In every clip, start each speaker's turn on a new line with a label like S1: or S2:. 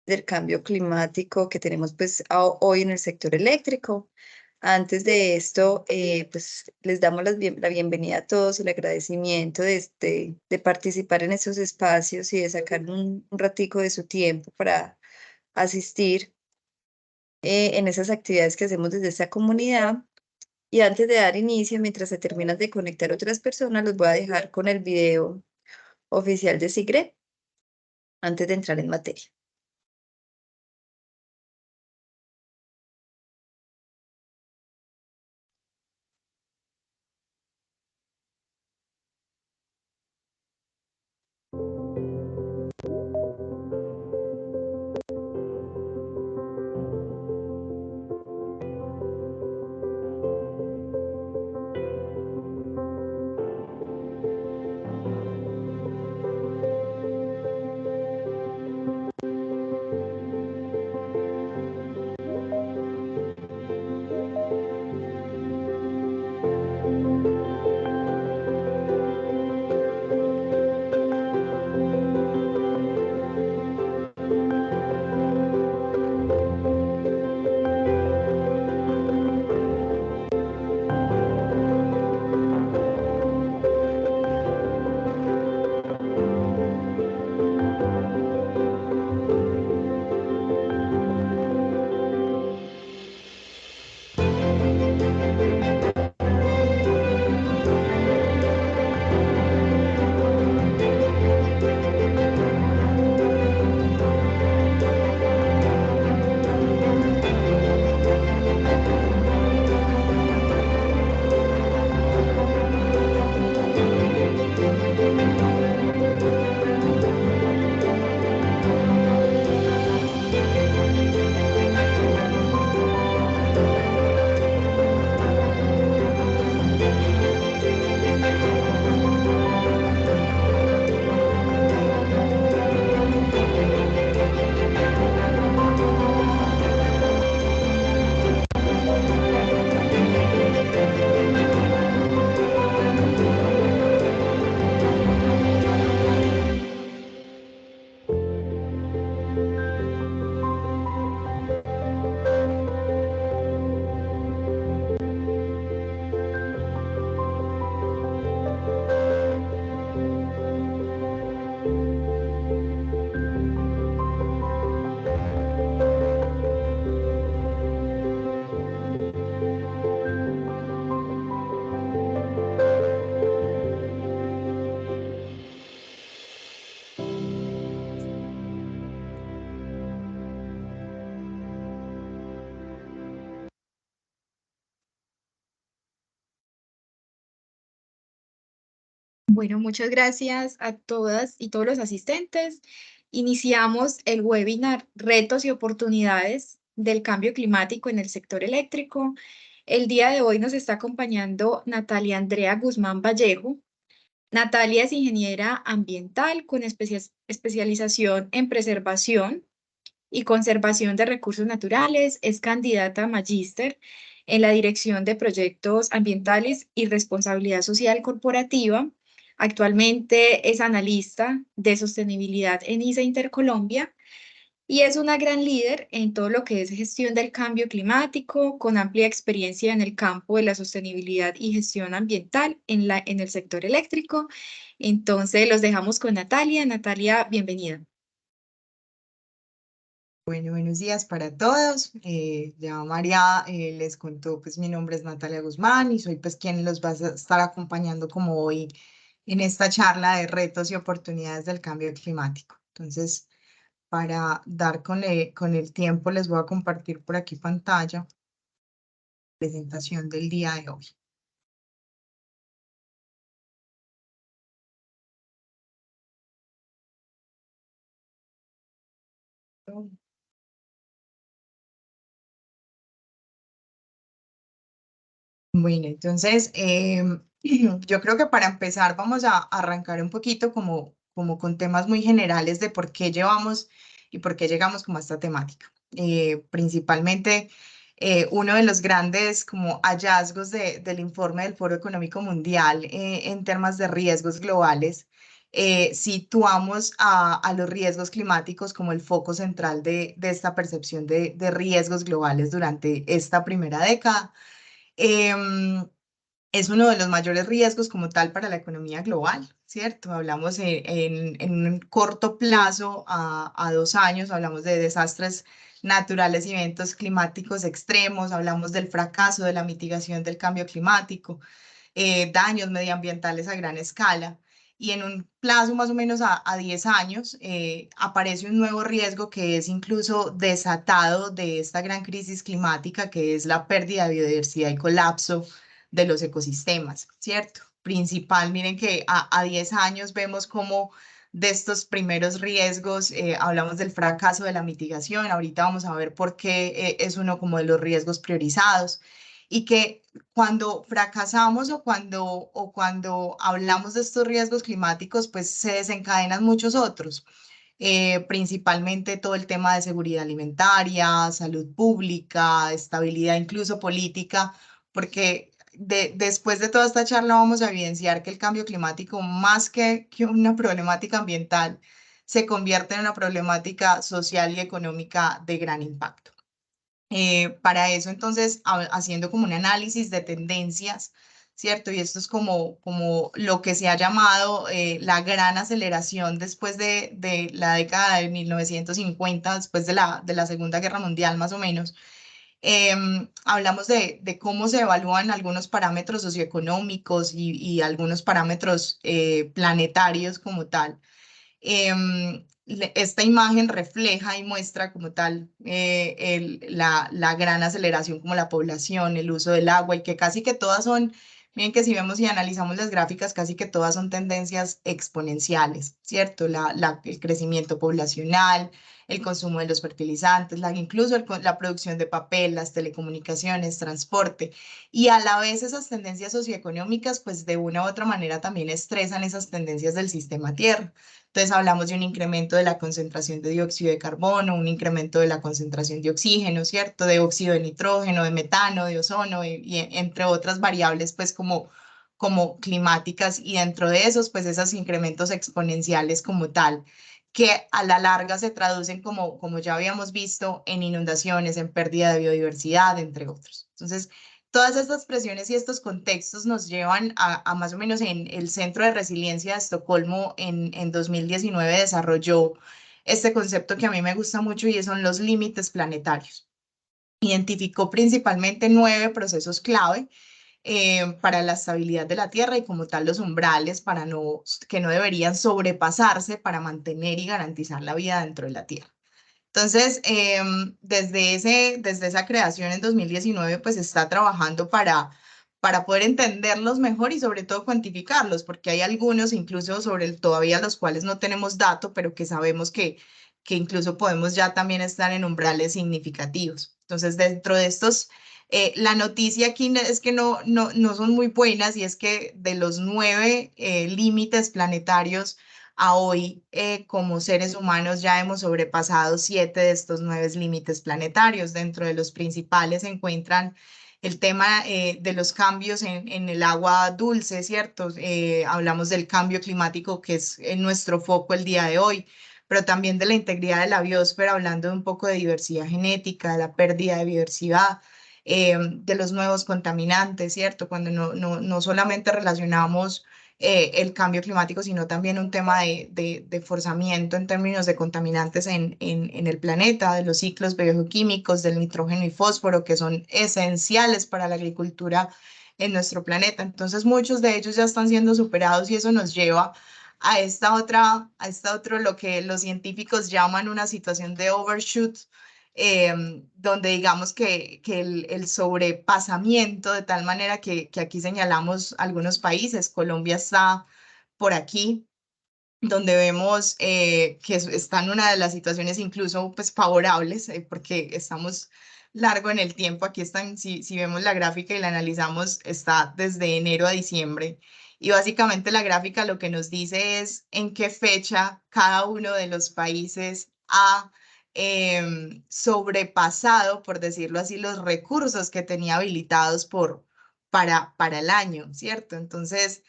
S1: del cambio climático que tenemos pues hoy en el sector eléctrico. Antes de esto, pues les damos la bienvenida a todos, el agradecimiento de participar en esos espacios y de sacar un ratico de su tiempo para asistir en esas actividades que hacemos desde esta comunidad. Y antes de dar inicio, mientras se terminan de conectar otras personas, los voy a dejar con el video oficial de SIGRE antes de entrar en materia.
S2: Bueno, muchas gracias a todas y todos los asistentes. Iniciamos el webinar Retos y oportunidades del cambio climático en el sector eléctrico. El día de hoy nos está acompañando Natalia Andrea Guzmán Vallejo. Natalia es ingeniera ambiental con especialización en preservación y conservación de recursos naturales. Es candidata a magíster en la Dirección de Proyectos Ambientales y Responsabilidad Social Corporativa. Actualmente es analista de sostenibilidad en ISA Intercolombia y es una gran líder en todo lo que es gestión del cambio climático, con amplia experiencia en el campo de la sostenibilidad y gestión ambiental en el sector eléctrico. Entonces, los dejamos con Natalia. Natalia, bienvenida.
S3: Bueno, buenos días para todos. Ya María les contó, pues mi nombre es Natalia Guzmán y soy pues quien los va a estar acompañando como hoy en esta charla de retos y oportunidades del cambio climático. Entonces, para dar con el tiempo, les voy a compartir por aquí pantalla, presentación del día de hoy. Bueno, entonces yo creo que para empezar vamos a arrancar un poquito como con temas muy generales de por qué llevamos y por qué llegamos como a esta temática. Principalmente uno de los grandes como hallazgos del informe del Foro Económico Mundial en temas de riesgos globales situamos a los riesgos climáticos como el foco central de esta percepción de riesgos globales durante esta primera década. Es uno de los mayores riesgos como tal para la economía global, ¿cierto? Hablamos en un corto plazo, a 2 años, hablamos de desastres naturales y eventos climáticos extremos, hablamos del fracaso de la mitigación del cambio climático, daños medioambientales a gran escala. Y en un plazo más o menos a 10 años aparece un nuevo riesgo que es incluso desatado de esta gran crisis climática, que es la pérdida de biodiversidad y colapso de los ecosistemas, ¿cierto? Principal, miren que a 10 años vemos como de estos primeros riesgos, hablamos del fracaso de la mitigación, ahorita vamos a ver por qué es uno como de los riesgos priorizados, y que cuando fracasamos o cuando hablamos de estos riesgos climáticos, pues se desencadenan muchos otros. Principalmente todo el tema de seguridad alimentaria, salud pública, estabilidad incluso política, porque después de toda esta charla vamos a evidenciar que el cambio climático, más que una problemática ambiental, se convierte en una problemática social y económica de gran impacto. Para eso, entonces, haciendo como un análisis de tendencias, ¿cierto? Y esto es como lo que se ha llamado la gran aceleración después de la década de 1950, después de la Segunda Guerra Mundial, más o menos. Hablamos de cómo se evalúan algunos parámetros socioeconómicos y algunos parámetros planetarios como tal. Esta imagen refleja y muestra como tal la gran aceleración como la población, el uso del agua, y que casi que todas son, miren que si vemos y analizamos las gráficas, casi que todas son tendencias exponenciales, ¿cierto? El crecimiento poblacional, el consumo de los fertilizantes, incluso la producción de papel, las telecomunicaciones, transporte, y a la vez esas tendencias socioeconómicas, pues de una u otra manera también estresan esas tendencias del sistema Tierra. Entonces hablamos de un incremento de la concentración de dióxido de carbono, un incremento de la concentración de oxígeno, ¿cierto? De óxido de nitrógeno, de metano, de ozono, y entre otras variables, pues como climáticas, y dentro de esos, pues esos incrementos exponenciales como tal, que a la larga se traducen como ya habíamos visto, en inundaciones, en pérdida de biodiversidad, entre otros. Entonces, todas estas presiones y estos contextos nos llevan a más o menos en el Centro de Resiliencia de Estocolmo en 2019 desarrolló este concepto que a mí me gusta mucho, y son los límites planetarios. Identificó principalmente 9 procesos clave para la estabilidad de la Tierra, y como tal los umbrales que no deberían sobrepasarse para mantener y garantizar la vida dentro de la Tierra. Entonces, desde esa creación en 2019, pues está trabajando para poder entenderlos mejor y sobre todo cuantificarlos, porque hay algunos incluso sobre todavía los cuales no tenemos dato, pero que sabemos que incluso podemos ya también estar en umbrales significativos. Entonces, dentro de estos, la noticia aquí es que no son muy buenas, y es que de los 9 límites planetarios, a hoy, como seres humanos, ya hemos sobrepasado 7 de estos 9 límites planetarios. Dentro de los principales se encuentran el tema de los cambios en el agua dulce, ¿cierto? Hablamos del cambio climático, que es en nuestro foco el día de hoy, pero también de la integridad de la biosfera, hablando de un poco de diversidad genética, de la pérdida de biodiversidad, de los nuevos contaminantes, ¿cierto? Cuando no solamente relacionamos el cambio climático, sino también un tema de forzamiento en términos de contaminantes en el planeta, de los ciclos bioquímicos del nitrógeno y fósforo, que son esenciales para la agricultura en nuestro planeta. Entonces, muchos de ellos ya están siendo superados, y eso nos lleva a esta otro, lo que los científicos llaman una situación de overshoot, donde digamos que el sobrepasamiento, de tal manera que aquí señalamos algunos países. Colombia está por aquí, donde vemos que está en una de las situaciones incluso pues favorables, porque estamos largo en el tiempo. Aquí están, si vemos la gráfica y la analizamos, está desde enero a diciembre. Y básicamente la gráfica lo que nos dice es en qué fecha cada uno de los países ha sobrepasado, por decirlo así, los recursos que tenía habilitados para el año, ¿cierto? Entonces,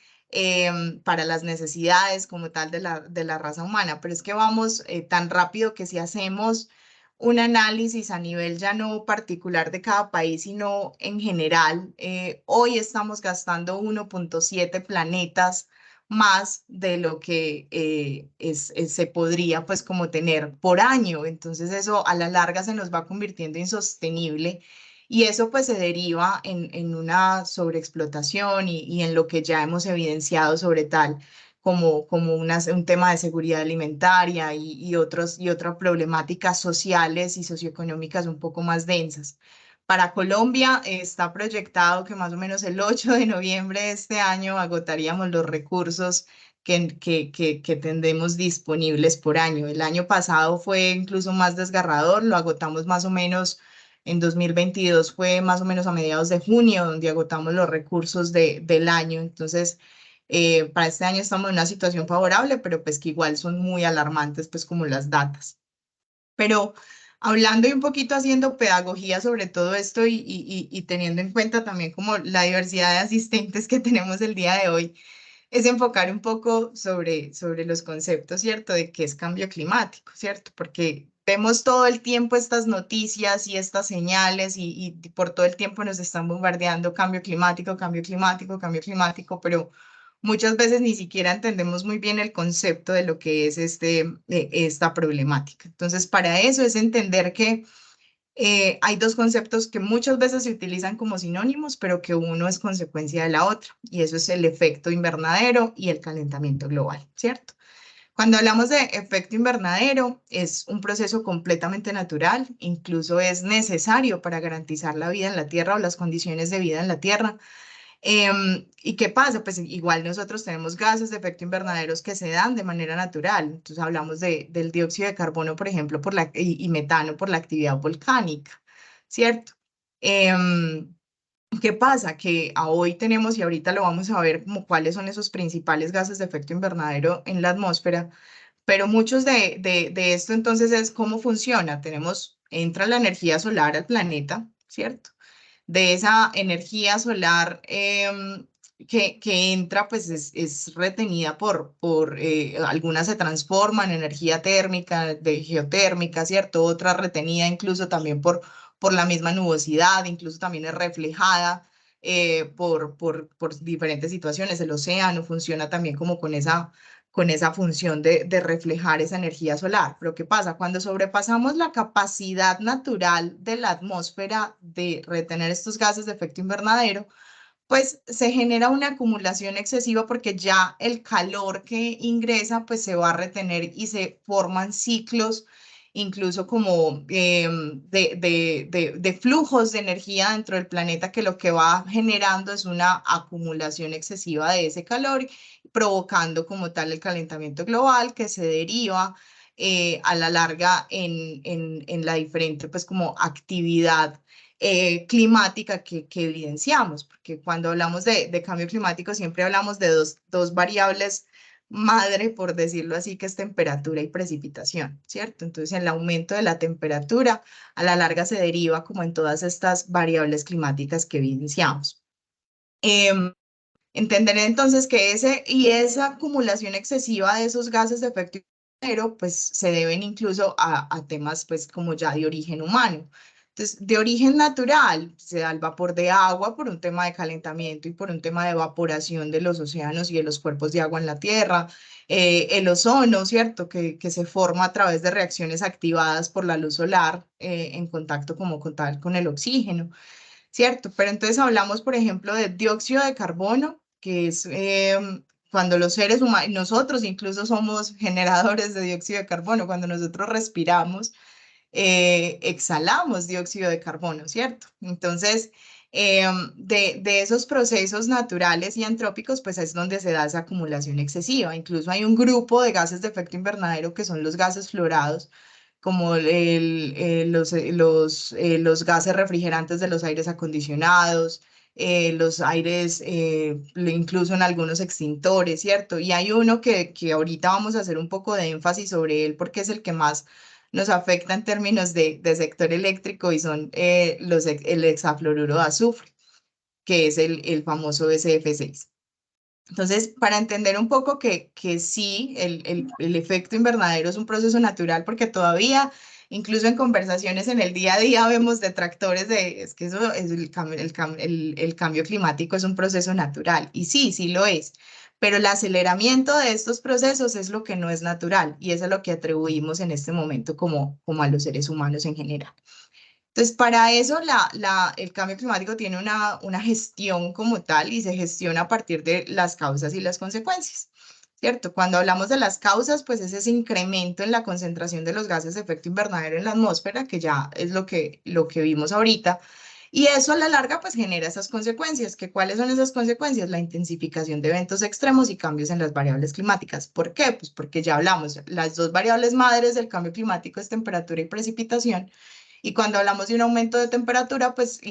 S3: para las necesidades como tal de la raza humana. Pero es que vamos tan rápido que si hacemos un análisis a nivel ya no particular de cada país, sino en general, hoy estamos gastando 1.7 planetas más de lo que se podría pues como tener por año. Entonces eso a la larga se nos va convirtiendo insostenible y eso pues se deriva en una sobreexplotación y en lo que ya hemos evidenciado sobre tal como un tema de seguridad alimentaria y otras problemáticas sociales y socioeconómicas un poco más densas. Para Colombia está proyectado que más o menos el 8 de noviembre de este año agotaríamos los recursos que tendremos disponibles por año. El año pasado fue incluso más desgarrador, lo agotamos más o menos en 2022, fue más o menos a mediados de junio donde agotamos los recursos del año. Entonces, para este año estamos en una situación favorable, pero pues que igual son muy alarmantes, pues como las datas. Pero hablando y un poquito haciendo pedagogía sobre todo esto y teniendo en cuenta también como la diversidad de asistentes que tenemos el día de hoy, es enfocar un poco sobre los conceptos, ¿cierto? De qué es cambio climático, ¿cierto? Porque vemos todo el tiempo estas noticias y estas señales y por todo el tiempo nos están bombardeando cambio climático, cambio climático, cambio climático, pero muchas veces ni siquiera entendemos muy bien el concepto de lo que es esta problemática. Entonces, para eso es entender que hay dos conceptos que muchas veces se utilizan como sinónimos, pero que uno es consecuencia de la otra, y eso es el efecto invernadero y el calentamiento global, ¿cierto? Cuando hablamos de efecto invernadero, es un proceso completamente natural, incluso es necesario para garantizar la vida en la Tierra o las condiciones de vida en la Tierra. ¿Y qué pasa? Pues igual nosotros tenemos gases de efecto invernaderos que se dan de manera natural. Entonces hablamos del dióxido de carbono, por ejemplo, y metano por la actividad volcánica, ¿cierto? ¿Qué pasa? Que hoy tenemos, y ahorita lo vamos a ver, como cuáles son esos principales gases de efecto invernadero en la atmósfera, pero muchos de esto entonces es cómo funciona. Entra la energía solar al planeta, ¿cierto? De esa energía solar que entra, pues es retenida algunas se transforman en energía térmica, de geotérmica, ¿cierto? Otra retenida incluso también por la misma nubosidad, incluso también es reflejada por diferentes situaciones. El océano funciona también como con esa función de reflejar esa energía solar. Pero ¿qué pasa? Cuando sobrepasamos la capacidad natural de la atmósfera de retener estos gases de efecto invernadero, pues se genera una acumulación excesiva porque ya el calor que ingresa pues se va a retener y se forman ciclos incluso como de flujos de energía dentro del planeta que lo que va generando es una acumulación excesiva de ese calor, provocando como tal el calentamiento global que se deriva a la larga en la diferente pues como actividad climática que evidenciamos, porque cuando hablamos de cambio climático siempre hablamos de dos variables madre, por decirlo así, que es temperatura y precipitación, ¿cierto? Entonces, el aumento de la temperatura a la larga se deriva como en todas estas variables climáticas que evidenciamos. Entender entonces que esa acumulación excesiva de esos gases de efecto invernadero, pues se deben incluso a temas pues como ya de origen humano. Entonces, de origen natural, se da el vapor de agua por un tema de calentamiento y por un tema de evaporación de los océanos y de los cuerpos de agua en la Tierra. El ozono, ¿cierto? Que se forma a través de reacciones activadas por la luz solar en contacto como con el oxígeno, ¿cierto? Pero entonces hablamos, por ejemplo, de dióxido de carbono, que es cuando los seres humanos, nosotros incluso somos generadores de dióxido de carbono, cuando nosotros respiramos, exhalamos dióxido de carbono, ¿cierto? Entonces, de esos procesos naturales y antrópicos, pues es donde se da esa acumulación excesiva. Incluso hay un grupo de gases de efecto invernadero que son los gases fluorados, como los gases refrigerantes de los aires acondicionados, los aires, incluso en algunos extintores, ¿cierto? Y hay uno que ahorita vamos a hacer un poco de énfasis sobre él porque es el que más nos afecta en términos de sector eléctrico y son el hexafluoruro de azufre, que es el famoso SF6. Entonces, para entender un poco que sí, el efecto invernadero es un proceso natural, porque todavía, incluso en conversaciones en el día a día, vemos detractores de, es que eso es el cambio climático es un proceso natural. Y sí, sí lo es. Pero el aceleramiento de estos procesos es lo que no es natural, y eso es lo que atribuimos en este momento como a los seres humanos en general. Entonces, para eso el cambio climático tiene una gestión como tal y se gestiona a partir de las causas y las consecuencias, ¿cierto? Cuando hablamos de las causas, pues es ese incremento en la concentración de los gases de efecto invernadero en la atmósfera, que ya es lo que vimos ahorita, y eso a la larga pues genera esas consecuencias. ¿Cuáles son esas consecuencias? La intensificación de eventos extremos y cambios en las variables climáticas. ¿Por qué? Pues porque ya hablamos, las dos variables madres del cambio climático es temperatura y precipitación. Y cuando hablamos de un aumento de temperatura, pues,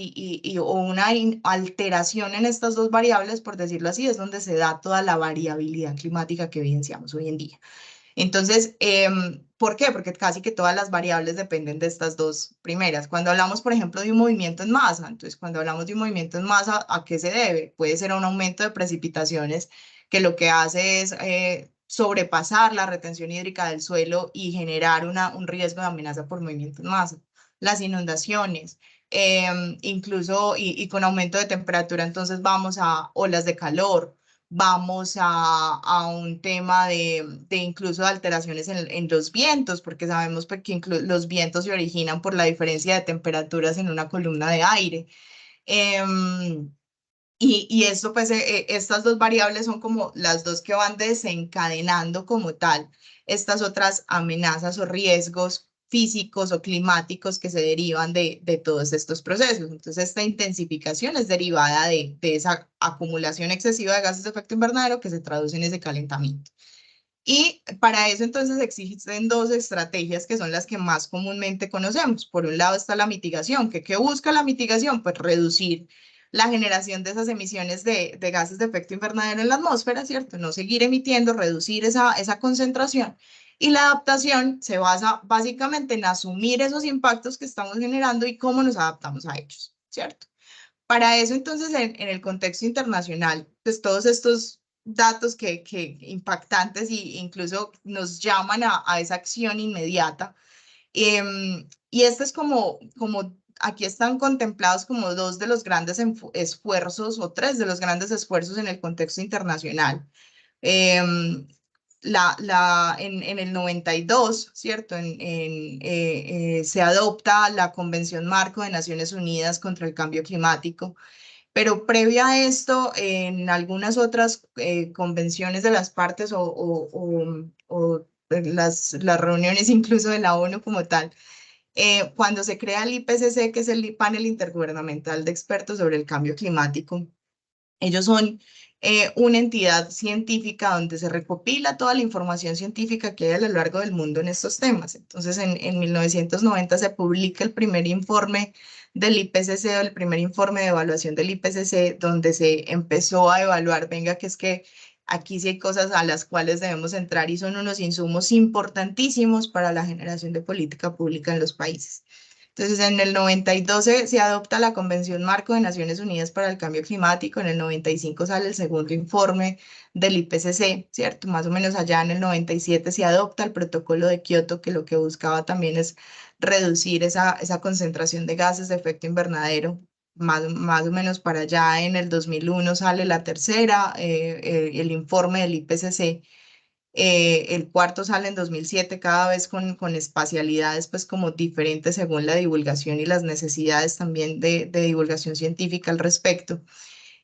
S3: o una alteración en estas dos variables, por decirlo así, es donde se da toda la variabilidad climática que evidenciamos hoy en día. Entonces, ¿por qué? Porque casi que todas las variables dependen de estas dos primeras. Cuando hablamos, por ejemplo, de un movimiento en masa, entonces, cuando hablamos de un movimiento en masa, ¿a qué se debe? Puede ser a un aumento de precipitaciones que lo que hace es sobrepasar la retención hídrica del suelo y generar un riesgo de amenaza por movimiento en masa. Las inundaciones, incluso y con aumento de temperatura, entonces vamos a olas de calor, vamos a un tema de incluso de alteraciones en los vientos, porque sabemos pues, que los vientos se originan por la diferencia de temperaturas en una columna de aire. Y esto, pues, estas dos variables son como las dos que van desencadenando como tal estas otras amenazas o riesgos físicos o climáticos que se derivan de todos estos procesos. Entonces, esta intensificación es derivada de esa acumulación excesiva de gases de efecto invernadero que se traduce en ese calentamiento. Y para eso entonces existen dos estrategias que son las que más comúnmente conocemos. Por un lado está la mitigación. ¿Qué busca la mitigación? Pues reducir la generación de esas emisiones de gases de efecto invernadero en la atmósfera, ¿cierto? No seguir emitiendo, reducir esa concentración. Y la adaptación se basa básicamente en asumir esos impactos que estamos generando y cómo nos adaptamos a ellos, ¿cierto? Para eso, entonces, en el contexto internacional, pues todos estos datos que impactantes e incluso nos llaman a esa acción inmediata. Y este es como, aquí están contemplados como dos de los grandes esfuerzos o tres de los grandes esfuerzos en el contexto internacional. Em, en el 92, ¿cierto? Se adopta la Convención Marco de Naciones Unidas contra el Cambio Climático, pero previa a esto, en algunas otras convenciones de las partes o las reuniones incluso de la ONU como tal, cuando se crea el IPCC, que es el Panel Intergubernamental de Expertos sobre el Cambio Climático, ellos son una entidad científica donde se recopila toda la información científica que hay a lo largo del mundo en estos temas. Entonces, en 1990 se publica el primer informe del IPCC, o el primer informe de evaluación del IPCC, donde se empezó a evaluar, venga, que es que aquí sí hay cosas a las cuales debemos entrar y son unos insumos importantísimos para la generación de política pública en los países. Entonces, en el 92 se adopta la Convención Marco de Naciones Unidas para el Cambio Climático, en el 95 sale el segundo informe del IPCC, ¿cierto? Más o menos allá en el 97 se adopta el protocolo de Kioto, que lo que buscaba también es reducir esa concentración de gases de efecto invernadero. Más o menos para allá en el 2001 sale la tercera, el informe del IPCC. El cuarto sale en 2007, cada vez con espacialidades pues como diferentes según la divulgación y las necesidades también de divulgación científica al respecto.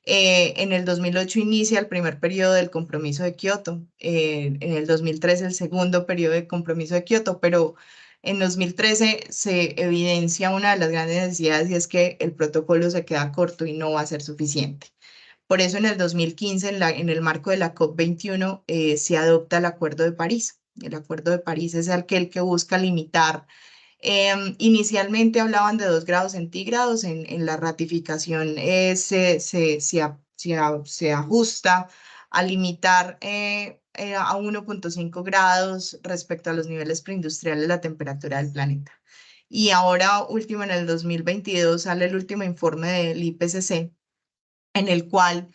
S3: En el 2008 inicia el primer periodo del compromiso de Kioto, en el 2013 el segundo periodo de compromiso de Kioto, pero en 2013 se evidencia una de las grandes necesidades y es que el protocolo se queda corto y no va a ser suficiente. Por eso en el 2015, en el marco de la COP21, se adopta el Acuerdo de París. El Acuerdo de París es aquel que busca limitar. Inicialmente hablaban de 2 grados centígrados, en la ratificación se ajusta a limitar a 1,5 grados respecto a los niveles preindustriales la temperatura del planeta. Y ahora, último, en el 2022 sale el último informe del IPCC, en el cual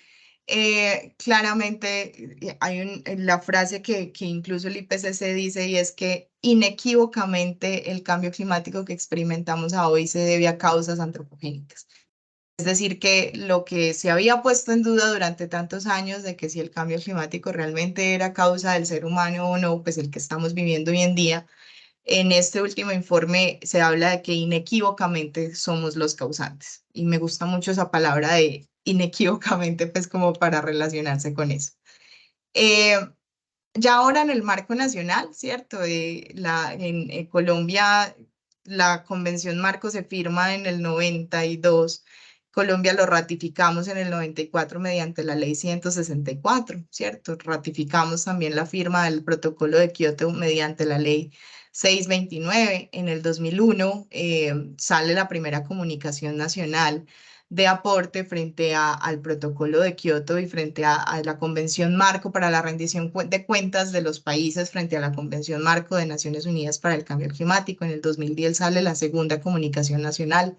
S3: Claramente hay la frase que incluso el IPCC dice, y es que inequívocamente el cambio climático que experimentamos hoy se debe a causas antropogénicas. Es decir, que lo que se había puesto en duda durante tantos años de que si el cambio climático realmente era causa del ser humano o no, pues el que estamos viviendo hoy en día, en este último informe se habla de que inequívocamente somos los causantes. Y me gusta mucho esa palabra de inequívocamente, pues como para relacionarse con eso. Eh, ya ahora en el marco nacional, ¿cierto? En Colombia, la Convención Marco se firma en el 92. Colombia lo ratificamos en el 94 mediante la Ley 164, ¿cierto? Ratificamos también la firma del Protocolo de Kioto mediante la Ley 629. En el 2001 sale la primera comunicación nacional de aporte frente al protocolo de Kioto y frente a la Convención Marco para la rendición de cuentas de los países frente a la Convención Marco de Naciones Unidas para el Cambio Climático. En el 2010 sale la segunda comunicación nacional.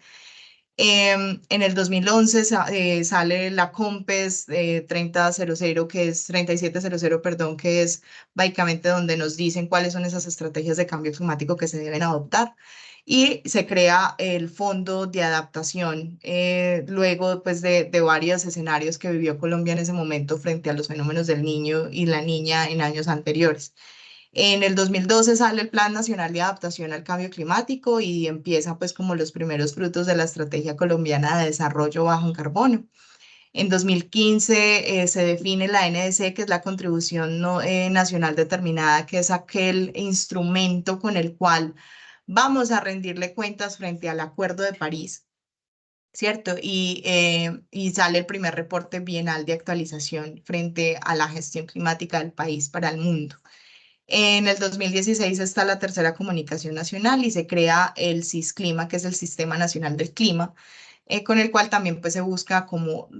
S3: En el 2011 sale la COMPES 3000, que es 3700, perdón, que es básicamente donde nos dicen cuáles son esas estrategias de cambio climático que se deben adoptar. Y se crea el Fondo de Adaptación, luego pues, de varios escenarios que vivió Colombia en ese momento frente a los fenómenos del niño y la niña en años anteriores. En el 2012 sale el Plan Nacional de Adaptación al Cambio Climático y empieza pues como los primeros frutos de la Estrategia Colombiana de Desarrollo Bajo en Carbono. En 2015 se define la NDC, que es la Contribución Nacional Determinada, que es aquel instrumento con el cual vamos a rendirle cuentas frente al Acuerdo de París, ¿cierto? Y sale el primer reporte bienal de actualización frente a la gestión climática del país para el mundo. En el 2016 está la tercera comunicación nacional y se crea el CISClima, que es el Sistema Nacional del Clima, con el cual también pues, se busca como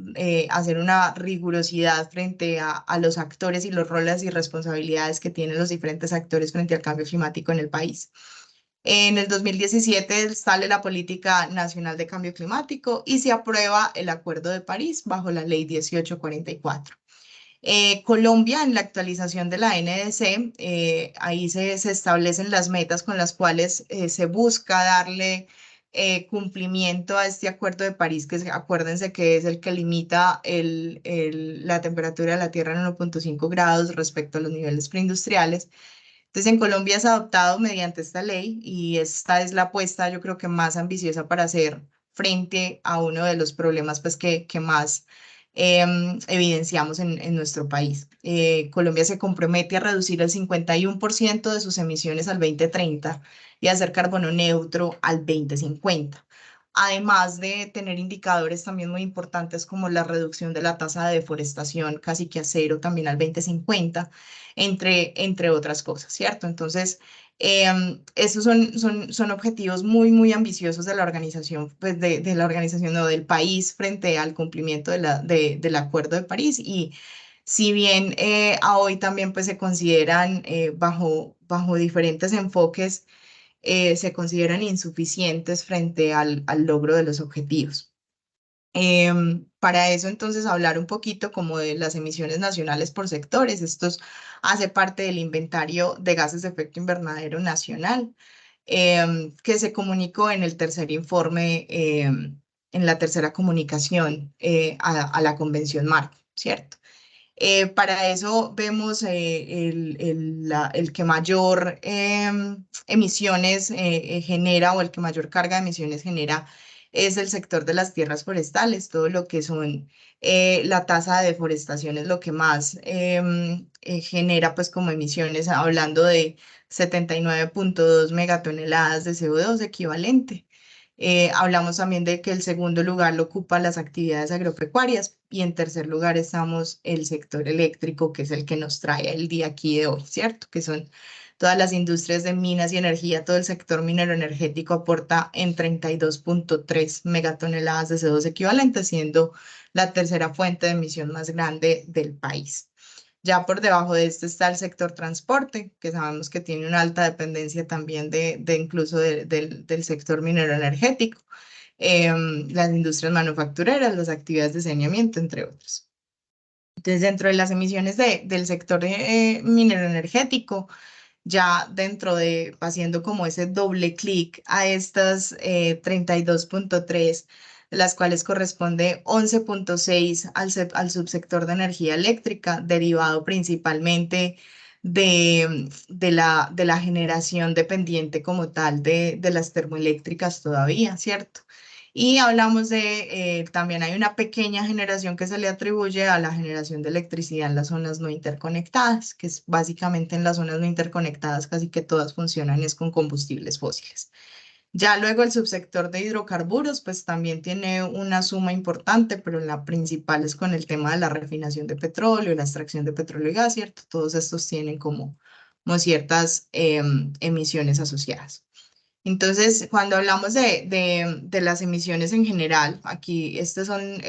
S3: hacer una rigurosidad frente a los actores y los roles y responsabilidades que tienen los diferentes actores frente al cambio climático en el país. En el 2017 sale la Política Nacional de Cambio Climático y se aprueba el Acuerdo de París bajo la Ley 1844. Colombia, en la actualización de la NDC, ahí se establecen las metas con las cuales se busca darle cumplimiento a este Acuerdo de París, que acuérdense que es el que limita la temperatura de la Tierra en 1.5 grados respecto a los niveles preindustriales. Entonces, en Colombia se ha adoptado mediante esta ley y esta es la apuesta, yo creo que más ambiciosa para hacer frente a uno de los problemas pues, que más evidenciamos en nuestro país. Colombia se compromete a reducir el 51% de sus emisiones al 2030 y a hacer carbono neutro al 2050. Además de tener indicadores también muy importantes como la reducción de la tasa de deforestación casi que a cero también al 2050, entre otras cosas, ¿cierto? Entonces, esos son objetivos muy, muy ambiciosos de la organización, pues de la organización, no, del país frente al cumplimiento del Acuerdo de París. Y si bien a hoy también pues, se consideran bajo diferentes enfoques, se consideran insuficientes frente al logro de los objetivos. Para eso, entonces, hablar un poquito como de las emisiones nacionales por sectores. Esto hace parte del inventario de gases de efecto invernadero nacional, que se comunicó en el tercer informe, en la tercera comunicación a la Convención Marco, ¿cierto? Para eso vemos el que mayor emisiones genera o el que mayor carga de emisiones genera es el sector de las tierras forestales, todo lo que son la tasa de deforestación es lo que más genera pues como emisiones, hablando de 79.2 megatoneladas de CO2 equivalente. Hablamos también de que el segundo lugar lo ocupan las actividades agropecuarias y en tercer lugar estamos el sector eléctrico, que es el que nos trae el día aquí de hoy, ¿cierto? Que son todas las industrias de minas y energía, todo el sector minero energético aporta en 32.3 megatoneladas de CO2 equivalente, siendo la tercera fuente de emisión más grande del país. Ya por debajo de este está el sector transporte, que sabemos que tiene una alta dependencia también incluso del sector minero energético, las industrias manufactureras, las actividades de saneamiento, entre otros. Entonces, dentro de las emisiones del sector minero energético, ya dentro de, haciendo como ese doble clic a estas 32.3, de las cuales corresponde 11.6 al subsector de energía eléctrica, derivado principalmente de la generación dependiente como tal de las termoeléctricas todavía, ¿cierto? Y hablamos de, también hay una pequeña generación que se le atribuye a la generación de electricidad en las zonas no interconectadas, que es básicamente en las zonas no interconectadas casi que todas funcionan es con combustibles fósiles. Ya luego el subsector de hidrocarburos, pues también tiene una suma importante, pero la principal es con el tema de la refinación de petróleo, la extracción de petróleo y gas, ¿cierto? Todos estos tienen como ciertas emisiones asociadas. Entonces, cuando hablamos de las emisiones en general, aquí estos son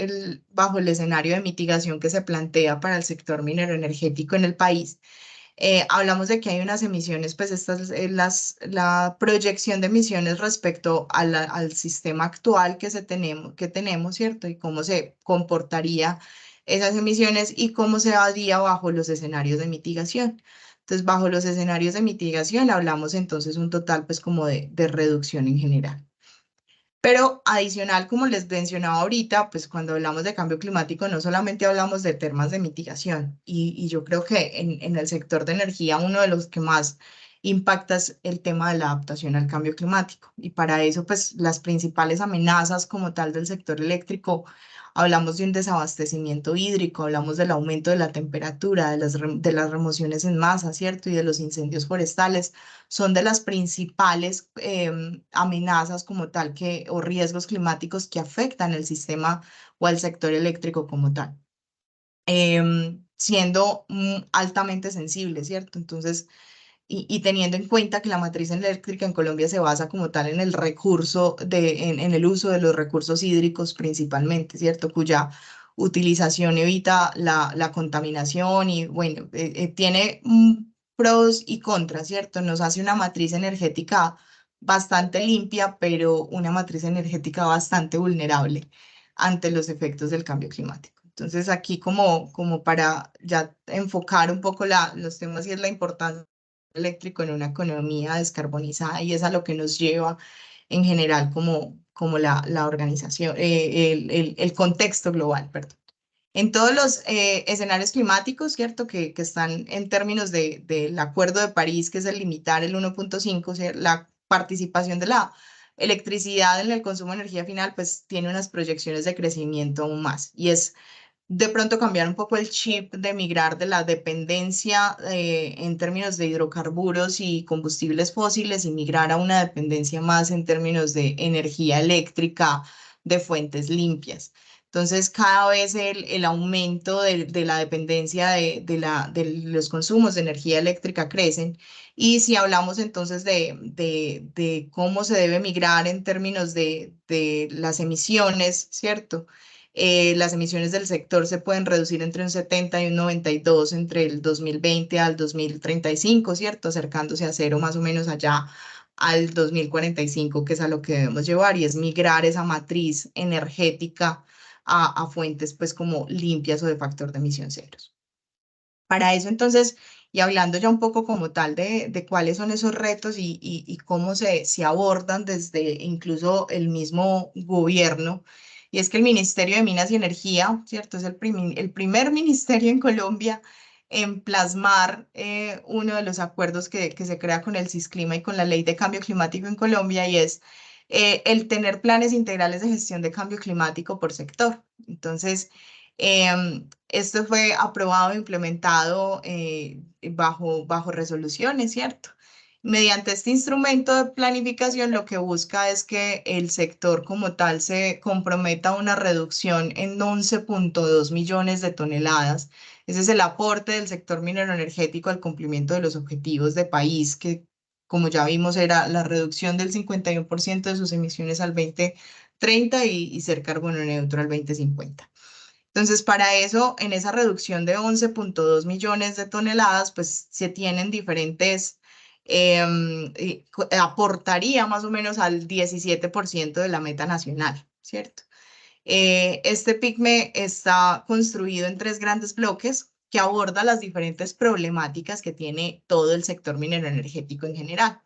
S3: bajo el escenario de mitigación que se plantea para el sector minero energético en el país. Hablamos de que hay unas emisiones, pues estas, la proyección de emisiones respecto al sistema actual que tenemos, ¿cierto? Y cómo se comportaría esas emisiones y cómo se haría bajo los escenarios de mitigación. Entonces, bajo los escenarios de mitigación hablamos entonces un total pues como de reducción en general. Pero adicional, como les mencionaba ahorita, pues cuando hablamos de cambio climático no solamente hablamos de temas de mitigación y yo creo que en el sector de energía uno de los que más impacta es el tema de la adaptación al cambio climático. Y para eso, pues las principales amenazas como tal del sector eléctrico, hablamos de un desabastecimiento hídrico, hablamos del aumento de la temperatura, de las remociones en masa, ¿cierto? Y de los incendios forestales son de las principales amenazas como tal o riesgos climáticos que afectan el sistema o al sector eléctrico como tal, siendo altamente sensible, ¿cierto? Entonces, y teniendo en cuenta que la matriz eléctrica en Colombia se basa como tal en el recurso, en el uso de los recursos hídricos principalmente, ¿cierto? Cuya utilización evita la contaminación y bueno, tiene pros y contras, ¿cierto? Nos hace una matriz energética bastante limpia, pero una matriz energética bastante vulnerable ante los efectos del cambio climático. Entonces aquí como para ya enfocar un poco los temas y es la importancia eléctrico en una economía descarbonizada y es a lo que nos lleva en general como la organización, el contexto global, perdón. En todos los escenarios climáticos, ¿cierto? Que están en términos del Acuerdo de París, que es el limitar el 1.5, la participación de la electricidad en el consumo de energía final, pues tiene unas proyecciones de crecimiento aún más. Y es de pronto cambiar un poco el chip de migrar de la dependencia en términos de hidrocarburos y combustibles fósiles y migrar a una dependencia más en términos de energía eléctrica de fuentes limpias. Entonces, cada vez el aumento de la dependencia de los consumos de energía eléctrica crecen. Y si hablamos entonces de cómo se debe migrar en términos de las emisiones, ¿cierto? Las emisiones del sector se pueden reducir entre un 70 y un 92 entre el 2020 al 2035, ¿cierto? Acercándose a cero más o menos allá al 2045, que es a lo que debemos llevar, y es migrar esa matriz energética a fuentes pues como limpias o de factor de emisión ceros. Para eso entonces, y hablando ya un poco como tal de cuáles son esos retos y cómo se abordan desde incluso el mismo gobierno, y es que el Ministerio de Minas y Energía, ¿cierto? Es el primer ministerio en Colombia en plasmar uno de los acuerdos que se crea con el CISCLIMA y con la Ley de Cambio Climático en Colombia, y es el tener planes integrales de gestión de cambio climático por sector. Entonces, esto fue aprobado e implementado bajo resoluciones, ¿cierto? Mediante este instrumento de planificación, lo que busca es que el sector como tal se comprometa a una reducción en 11.2 millones de toneladas. Ese es el aporte del sector minero energético al cumplimiento de los objetivos de país, que como ya vimos era la reducción del 51% de sus emisiones al 2030 y ser carbono neutro al 2050. Entonces, para eso, en esa reducción de 11.2 millones de toneladas, pues se tienen diferentes, aportaría más o menos al 17% de la meta nacional, ¿cierto? Este PICME está construido en 3 grandes bloques que aborda las diferentes problemáticas que tiene todo el sector minero energético en general.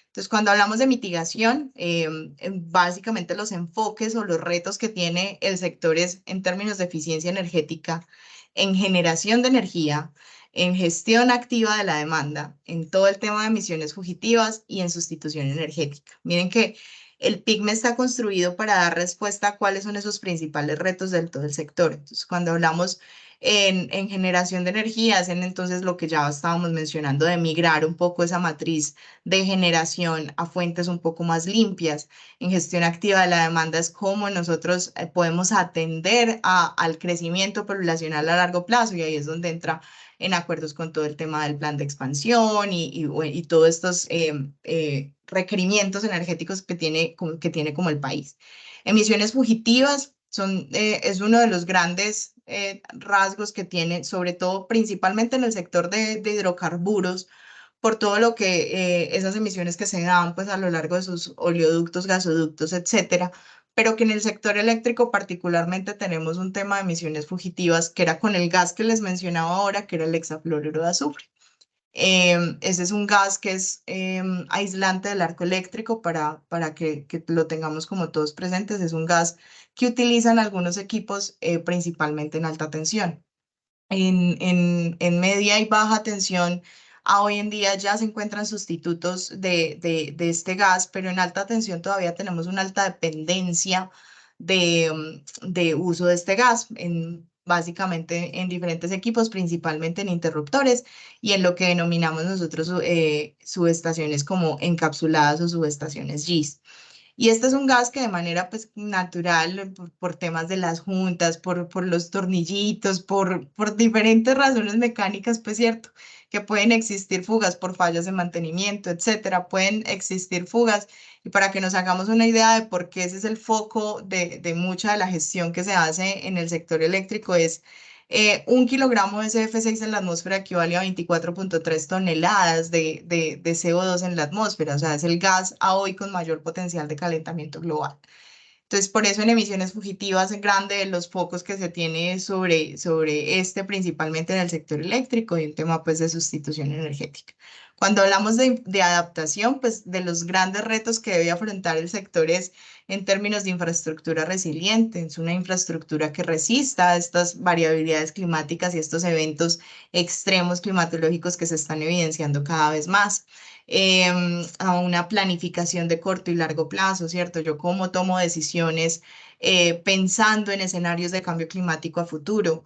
S3: Entonces, cuando hablamos de mitigación, básicamente los enfoques o los retos que tiene el sector es en términos de eficiencia energética, en generación de energía, en gestión activa de la demanda, en todo el tema de emisiones fugitivas y en sustitución energética. Miren que el PICME está construido para dar respuesta a cuáles son esos principales retos del todo el sector. Entonces, cuando hablamos en generación de energías, en entonces lo que ya estábamos mencionando de migrar un poco esa matriz de generación a fuentes un poco más limpias. En gestión activa de la demanda es cómo nosotros podemos atender al crecimiento poblacional a largo plazo, y ahí es donde entra en acuerdos con todo el tema del plan de expansión y todos estos requerimientos energéticos que tiene como el país. Emisiones fugitivas es uno de los grandes rasgos que tiene, sobre todo principalmente en el sector de hidrocarburos, por todo lo que esas emisiones que se dan pues a lo largo de sus oleoductos, gasoductos, etcétera, pero que en el sector eléctrico particularmente tenemos un tema de emisiones fugitivas que era con el gas que les mencionaba ahora, que era el hexafluoruro de azufre. Ese es un gas que es aislante del arco eléctrico para que lo tengamos como todos presentes. Es un gas que utilizan algunos equipos principalmente en alta tensión. En media y baja tensión, hoy en día ya se encuentran sustitutos de este gas, pero en alta tensión todavía tenemos una alta dependencia de uso de este gas, básicamente en diferentes equipos, principalmente en interruptores y en lo que denominamos nosotros subestaciones como encapsuladas o subestaciones GIS. Y este es un gas que de manera pues natural, por temas de las juntas, por los tornillitos, por diferentes razones mecánicas, pues cierto, que pueden existir fugas por fallas de mantenimiento, etcétera, pueden existir fugas. Y para que nos hagamos una idea de por qué ese es el foco de mucha de la gestión que se hace en el sector eléctrico, es 1 kilogramo de CF6 en la atmósfera equivale a 24.3 toneladas de CO2 en la atmósfera, o sea, es el gas a hoy con mayor potencial de calentamiento global. Entonces, por eso en emisiones fugitivas es grande los focos que se tiene sobre este, principalmente en el sector eléctrico y un tema pues de sustitución energética. Cuando hablamos de adaptación, pues de los grandes retos que debe afrontar el sector es en términos de infraestructura resiliente, es una infraestructura que resista a estas variabilidades climáticas y estos eventos extremos climatológicos que se están evidenciando cada vez más. A una planificación de corto y largo plazo, ¿cierto? Yo cómo tomo decisiones pensando en escenarios de cambio climático a futuro,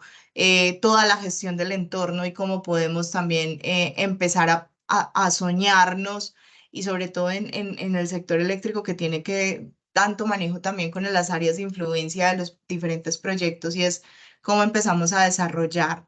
S3: toda la gestión del entorno y cómo podemos también empezar a soñarnos y sobre todo en el sector eléctrico que tiene que tanto manejo también con las áreas de influencia de los diferentes proyectos y es cómo empezamos a desarrollar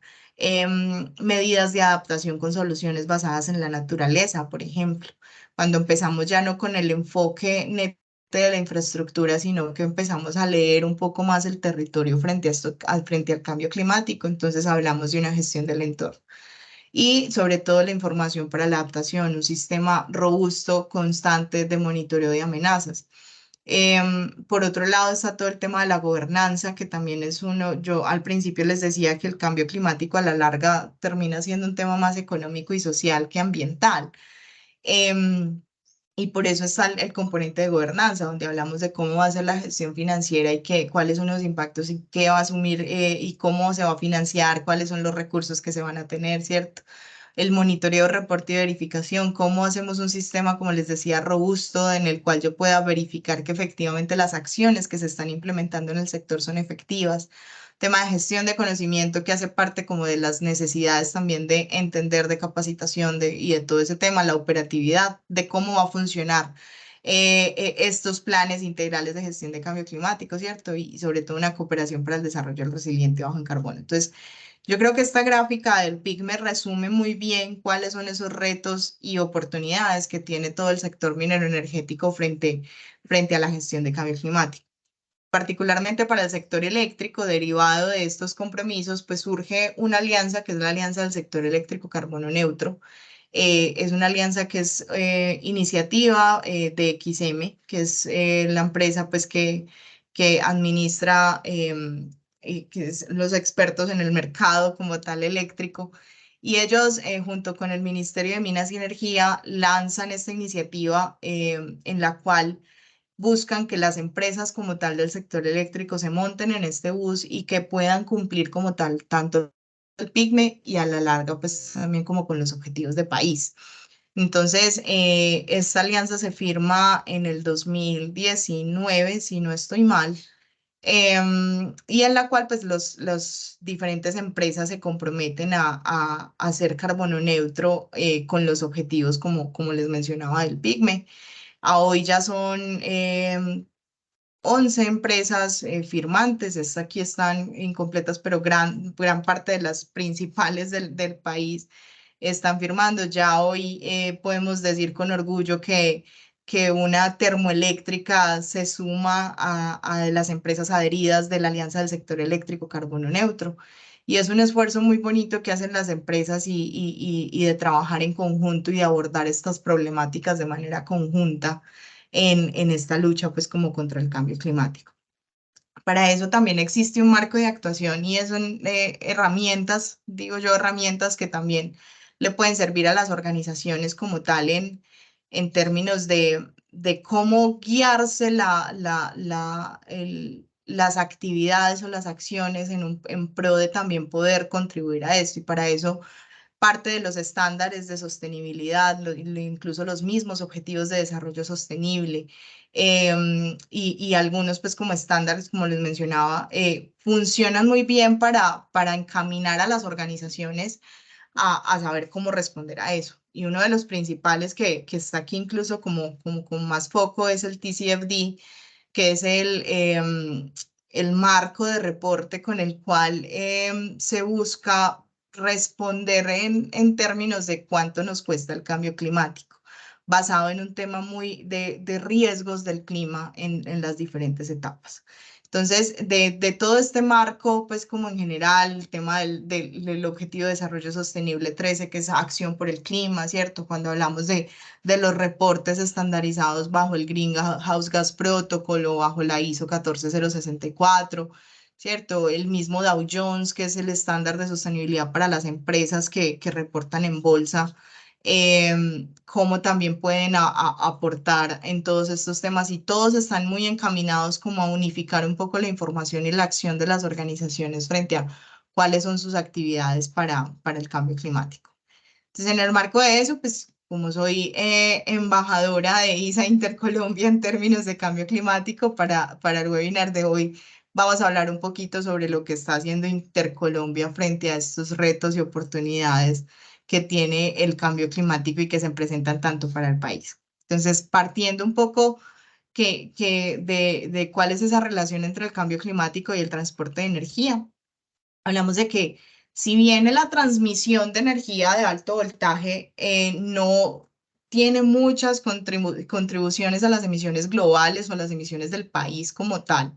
S3: medidas de adaptación con soluciones basadas en la naturaleza, por ejemplo, cuando empezamos ya no con el enfoque neto de la infraestructura, sino que empezamos a leer un poco más el territorio frente al cambio climático, entonces hablamos de una gestión del entorno. Y sobre todo la información para la adaptación, un sistema robusto, constante de monitoreo de amenazas. Por otro lado está todo el tema de la gobernanza, que también es yo al principio les decía que el cambio climático a la larga termina siendo un tema más económico y social que ambiental. Em, y por eso está el componente de gobernanza, donde hablamos de cómo va a ser la gestión financiera y cuáles son los impactos y qué va a asumir y cómo se va a financiar, cuáles son los recursos que se van a tener, ¿cierto? El monitoreo, reporte y verificación, cómo hacemos un sistema, como les decía, robusto en el cual yo pueda verificar que efectivamente las acciones que se están implementando en el sector son efectivas. Tema de gestión de conocimiento que hace parte como de las necesidades también de entender de capacitación y de todo ese tema, la operatividad, de cómo va a funcionar estos planes integrales de gestión de cambio climático, ¿cierto? Y sobre todo una cooperación para el desarrollo del resiliente bajo en carbono. Entonces, yo creo que esta gráfica del PICME resume muy bien cuáles son esos retos y oportunidades que tiene todo el sector minero energético frente a la gestión de cambio climático. Particularmente para el sector eléctrico, derivado de estos compromisos, pues surge una alianza que es la Alianza del Sector Eléctrico Carbono Neutro. Es una alianza que es iniciativa de XM, que es la empresa pues que administra los expertos en el mercado como tal eléctrico. Y ellos, junto con el Ministerio de Minas y Energía, lanzan esta iniciativa en la cual buscan que las empresas como tal del sector eléctrico se monten en este bus y que puedan cumplir como tal tanto el PIGME y a la larga pues también como con los objetivos de país. Entonces, esta alianza se firma en el 2019, si no estoy mal, y en la cual pues los diferentes empresas se comprometen a hacer carbono neutro con los objetivos como les mencionaba del PIGME. A hoy ya son 11 empresas firmantes, estas aquí están incompletas, pero gran parte de las principales del país están firmando. Ya hoy podemos decir con orgullo que una termoeléctrica se suma a las empresas adheridas de la Alianza del Sector Eléctrico Carbono Neutro. Y es un esfuerzo muy bonito que hacen las empresas y de trabajar en conjunto y de abordar estas problemáticas de manera conjunta en esta lucha, pues como contra el cambio climático. Para eso también existe un marco de actuación y son herramientas, digo yo, herramientas que también le pueden servir a las organizaciones como tal en términos de cómo guiarse las actividades o las acciones en pro de también poder contribuir a esto. Y para eso parte de los estándares de sostenibilidad, incluso los mismos objetivos de desarrollo sostenible y algunos pues como estándares, como les mencionaba, funcionan muy bien para encaminar a las organizaciones a saber cómo responder a eso. Y uno de los principales que está aquí incluso como con más foco es el TCFD, que es el marco de reporte con el cual se busca responder en términos de cuánto nos cuesta el cambio climático, basado en un tema muy de riesgos del clima en las diferentes etapas. Entonces, de todo este marco, pues como en general, el tema del Objetivo de Desarrollo Sostenible 13, que es acción por el clima, ¿cierto? Cuando hablamos de los reportes estandarizados bajo el Greenhouse Gas Protocol o bajo la ISO 14064, ¿cierto? El mismo Dow Jones, que es el estándar de sostenibilidad para las empresas que reportan en bolsa, cómo también pueden aportar en todos estos temas y todos están muy encaminados como a unificar un poco la información y la acción de las organizaciones frente a cuáles son sus actividades para el cambio climático. Entonces, en el marco de eso, pues como soy embajadora de ISA Intercolombia en términos de cambio climático, para el webinar de hoy vamos a hablar un poquito sobre lo que está haciendo Intercolombia frente a estos retos y oportunidades que tiene el cambio climático y que se presentan tanto para el país. Entonces, partiendo un poco de cuál es esa relación entre el cambio climático y el transporte de energía, hablamos de que si bien la transmisión de energía de alto voltaje no tiene muchas contribuciones a las emisiones globales o a las emisiones del país como tal,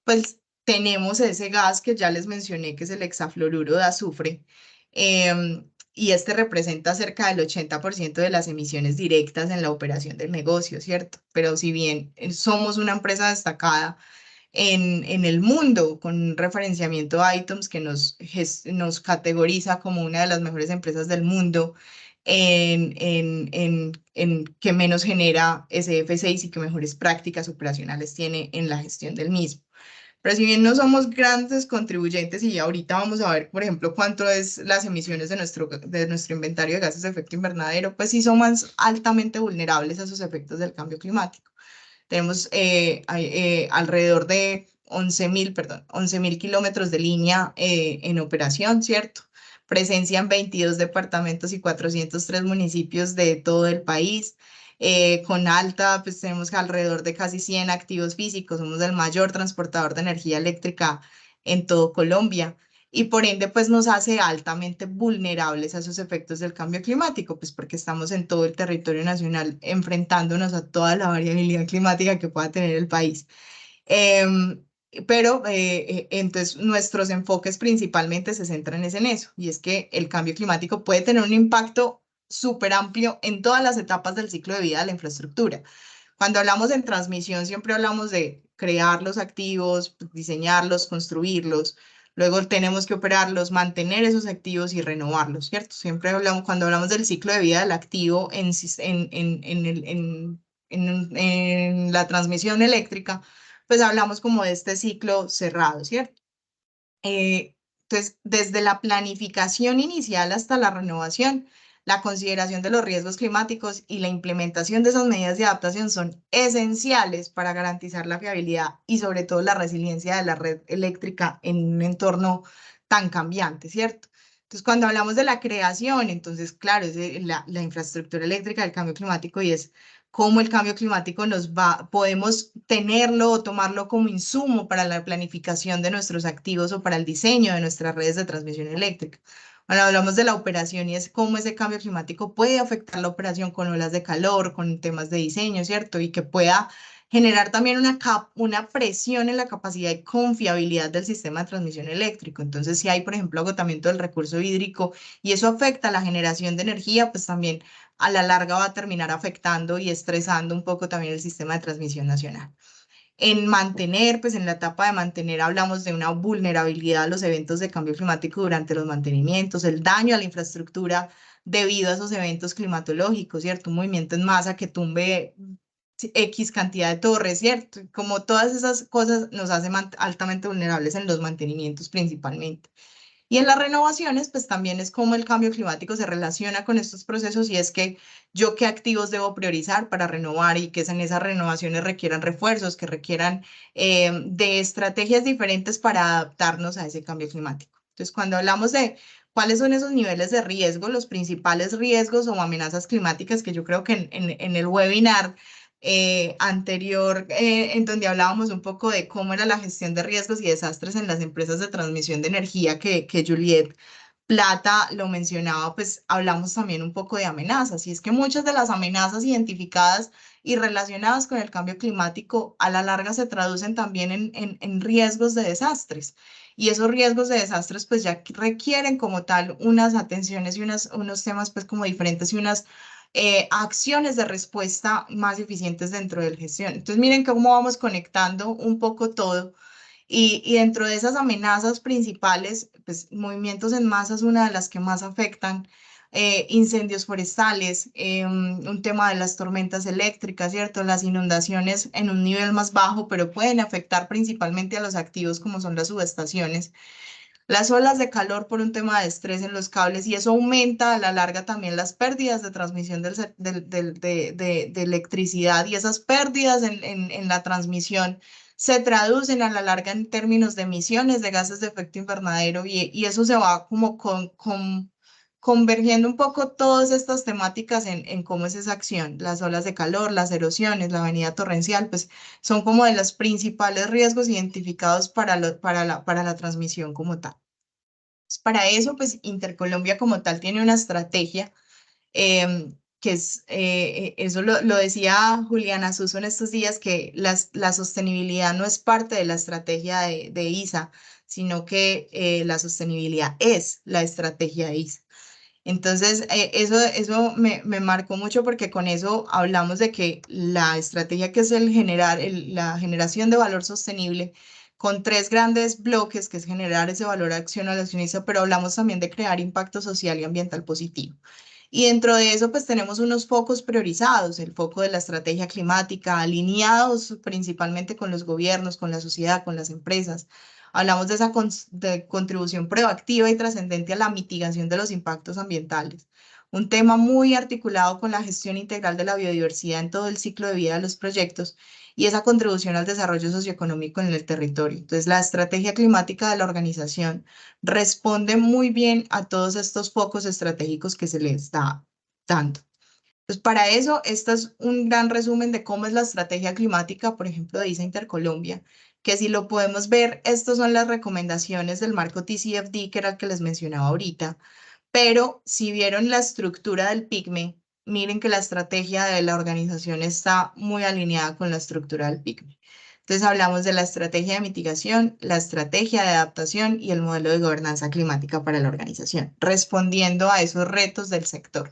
S3: pues tenemos ese gas que ya les mencioné, que es el hexafluoruro de azufre, y este representa cerca del 80% de las emisiones directas en la operación del negocio, ¿cierto? Pero si bien somos una empresa destacada en el mundo, con un referenciamiento ITOMS que nos categoriza como una de las mejores empresas del mundo en que menos genera SF6 y que mejores prácticas operacionales tiene en la gestión del mismo. Pero si bien no somos grandes contribuyentes y ahorita vamos a ver, por ejemplo, cuánto es las emisiones de nuestro inventario de gases de efecto invernadero, pues sí somos altamente vulnerables a esos efectos del cambio climático. Tenemos alrededor de 11.000 kilómetros de línea en operación, ¿cierto? Presencia en 22 departamentos y 403 municipios de todo el país. Con Alta, pues tenemos alrededor de casi 100 activos físicos. Somos el mayor transportador de energía eléctrica en todo Colombia. Y por ende, pues nos hace altamente vulnerables a esos efectos del cambio climático, pues porque estamos en todo el territorio nacional enfrentándonos a toda la variabilidad climática que pueda tener el país. Pero entonces nuestros enfoques principalmente se centran en eso, y es que el cambio climático puede tener un impacto súper amplio en todas las etapas del ciclo de vida de la infraestructura. Cuando hablamos en transmisión, siempre hablamos de crear los activos, diseñarlos, construirlos. Luego tenemos que operarlos, mantener esos activos y renovarlos, ¿cierto? Siempre hablamos, cuando hablamos del ciclo de vida del activo en la transmisión eléctrica, pues hablamos como de este ciclo cerrado, ¿cierto? Entonces, desde la planificación inicial hasta la renovación, la consideración de los riesgos climáticos y la implementación de esas medidas de adaptación son esenciales para garantizar la fiabilidad y sobre todo la resiliencia de la red eléctrica en un entorno tan cambiante, ¿cierto? Entonces, cuando hablamos de la creación, entonces, claro, es la infraestructura eléctrica del cambio climático y es cómo el cambio climático podemos tenerlo o tomarlo como insumo para la planificación de nuestros activos o para el diseño de nuestras redes de transmisión eléctrica. Bueno, hablamos de la operación y es cómo ese cambio climático puede afectar la operación con olas de calor, con temas de diseño, ¿cierto? Y que pueda generar también una presión en la capacidad y confiabilidad del sistema de transmisión eléctrico. Entonces, si hay, por ejemplo, agotamiento del recurso hídrico y eso afecta la generación de energía, pues también a la larga va a terminar afectando y estresando un poco también el sistema de transmisión nacional. En mantener, pues en la etapa de mantener hablamos de una vulnerabilidad a los eventos de cambio climático durante los mantenimientos, el daño a la infraestructura debido a esos eventos climatológicos, ¿cierto? Un movimiento en masa que tumbe X cantidad de torres, ¿cierto? Como todas esas cosas nos hacen altamente vulnerables en los mantenimientos principalmente. Y en las renovaciones, pues también es cómo el cambio climático se relaciona con estos procesos y es que yo qué activos debo priorizar para renovar y que en esas renovaciones requieran refuerzos, que requieran de estrategias diferentes para adaptarnos a ese cambio climático. Entonces, cuando hablamos de cuáles son esos niveles de riesgo, los principales riesgos o amenazas climáticas que yo creo que en el webinar anterior, en donde hablábamos un poco de cómo era la gestión de riesgos y desastres en las empresas de transmisión de energía que Juliet Plata lo mencionaba, pues hablamos también un poco de amenazas. Y es que muchas de las amenazas identificadas y relacionadas con el cambio climático a la larga se traducen también en riesgos de desastres. Y esos riesgos de desastres pues ya requieren como tal unas atenciones y unos temas pues como diferentes y unas acciones de respuesta más eficientes dentro de la gestión. Entonces, miren cómo vamos conectando un poco todo. Y dentro de esas amenazas principales, pues movimientos en masa es una de las que más afectan. Incendios forestales, un tema de las tormentas eléctricas, ¿cierto? Las inundaciones en un nivel más bajo, pero pueden afectar principalmente a los activos como son las subestaciones. Las olas de calor por un tema de estrés en los cables y eso aumenta a la larga también las pérdidas de transmisión de electricidad y esas pérdidas en la transmisión se traducen a la larga en términos de emisiones de gases de efecto invernadero y eso se va como convergiendo un poco todas estas temáticas en cómo es esa acción. Las olas de calor, las erosiones, la avenida torrencial, pues son como de los principales riesgos identificados para la transmisión como tal. Para eso, pues Intercolombia como tal tiene una estrategia que es, eso lo decía Juliana Suso en estos días, que la sostenibilidad no es parte de la estrategia de ISA, sino que la sostenibilidad es la estrategia de ISA. Entonces, eso me marcó mucho porque con eso hablamos de que la estrategia que es la generación de valor sostenible con tres grandes bloques, que es generar ese valor a acción al accionista, pero hablamos también de crear impacto social y ambiental positivo. Y dentro de eso, pues tenemos unos focos priorizados, el foco de la estrategia climática, alineados principalmente con los gobiernos, con la sociedad, con las empresas. Hablamos de esa contribución proactiva y trascendente a la mitigación de los impactos ambientales. Un tema muy articulado con la gestión integral de la biodiversidad en todo el ciclo de vida de los proyectos y esa contribución al desarrollo socioeconómico en el territorio. Entonces, la estrategia climática de la organización responde muy bien a todos estos focos estratégicos que se les da dando. Pues para eso, este es un gran resumen de cómo es la estrategia climática, por ejemplo, de ISA Intercolombia, que si lo podemos ver, estas son las recomendaciones del marco TCFD, que era el que les mencionaba ahorita, pero si vieron la estructura del PICME, miren que la estrategia de la organización está muy alineada con la estructura del PICME. Entonces hablamos de la estrategia de mitigación, la estrategia de adaptación y el modelo de gobernanza climática para la organización, respondiendo a esos retos del sector.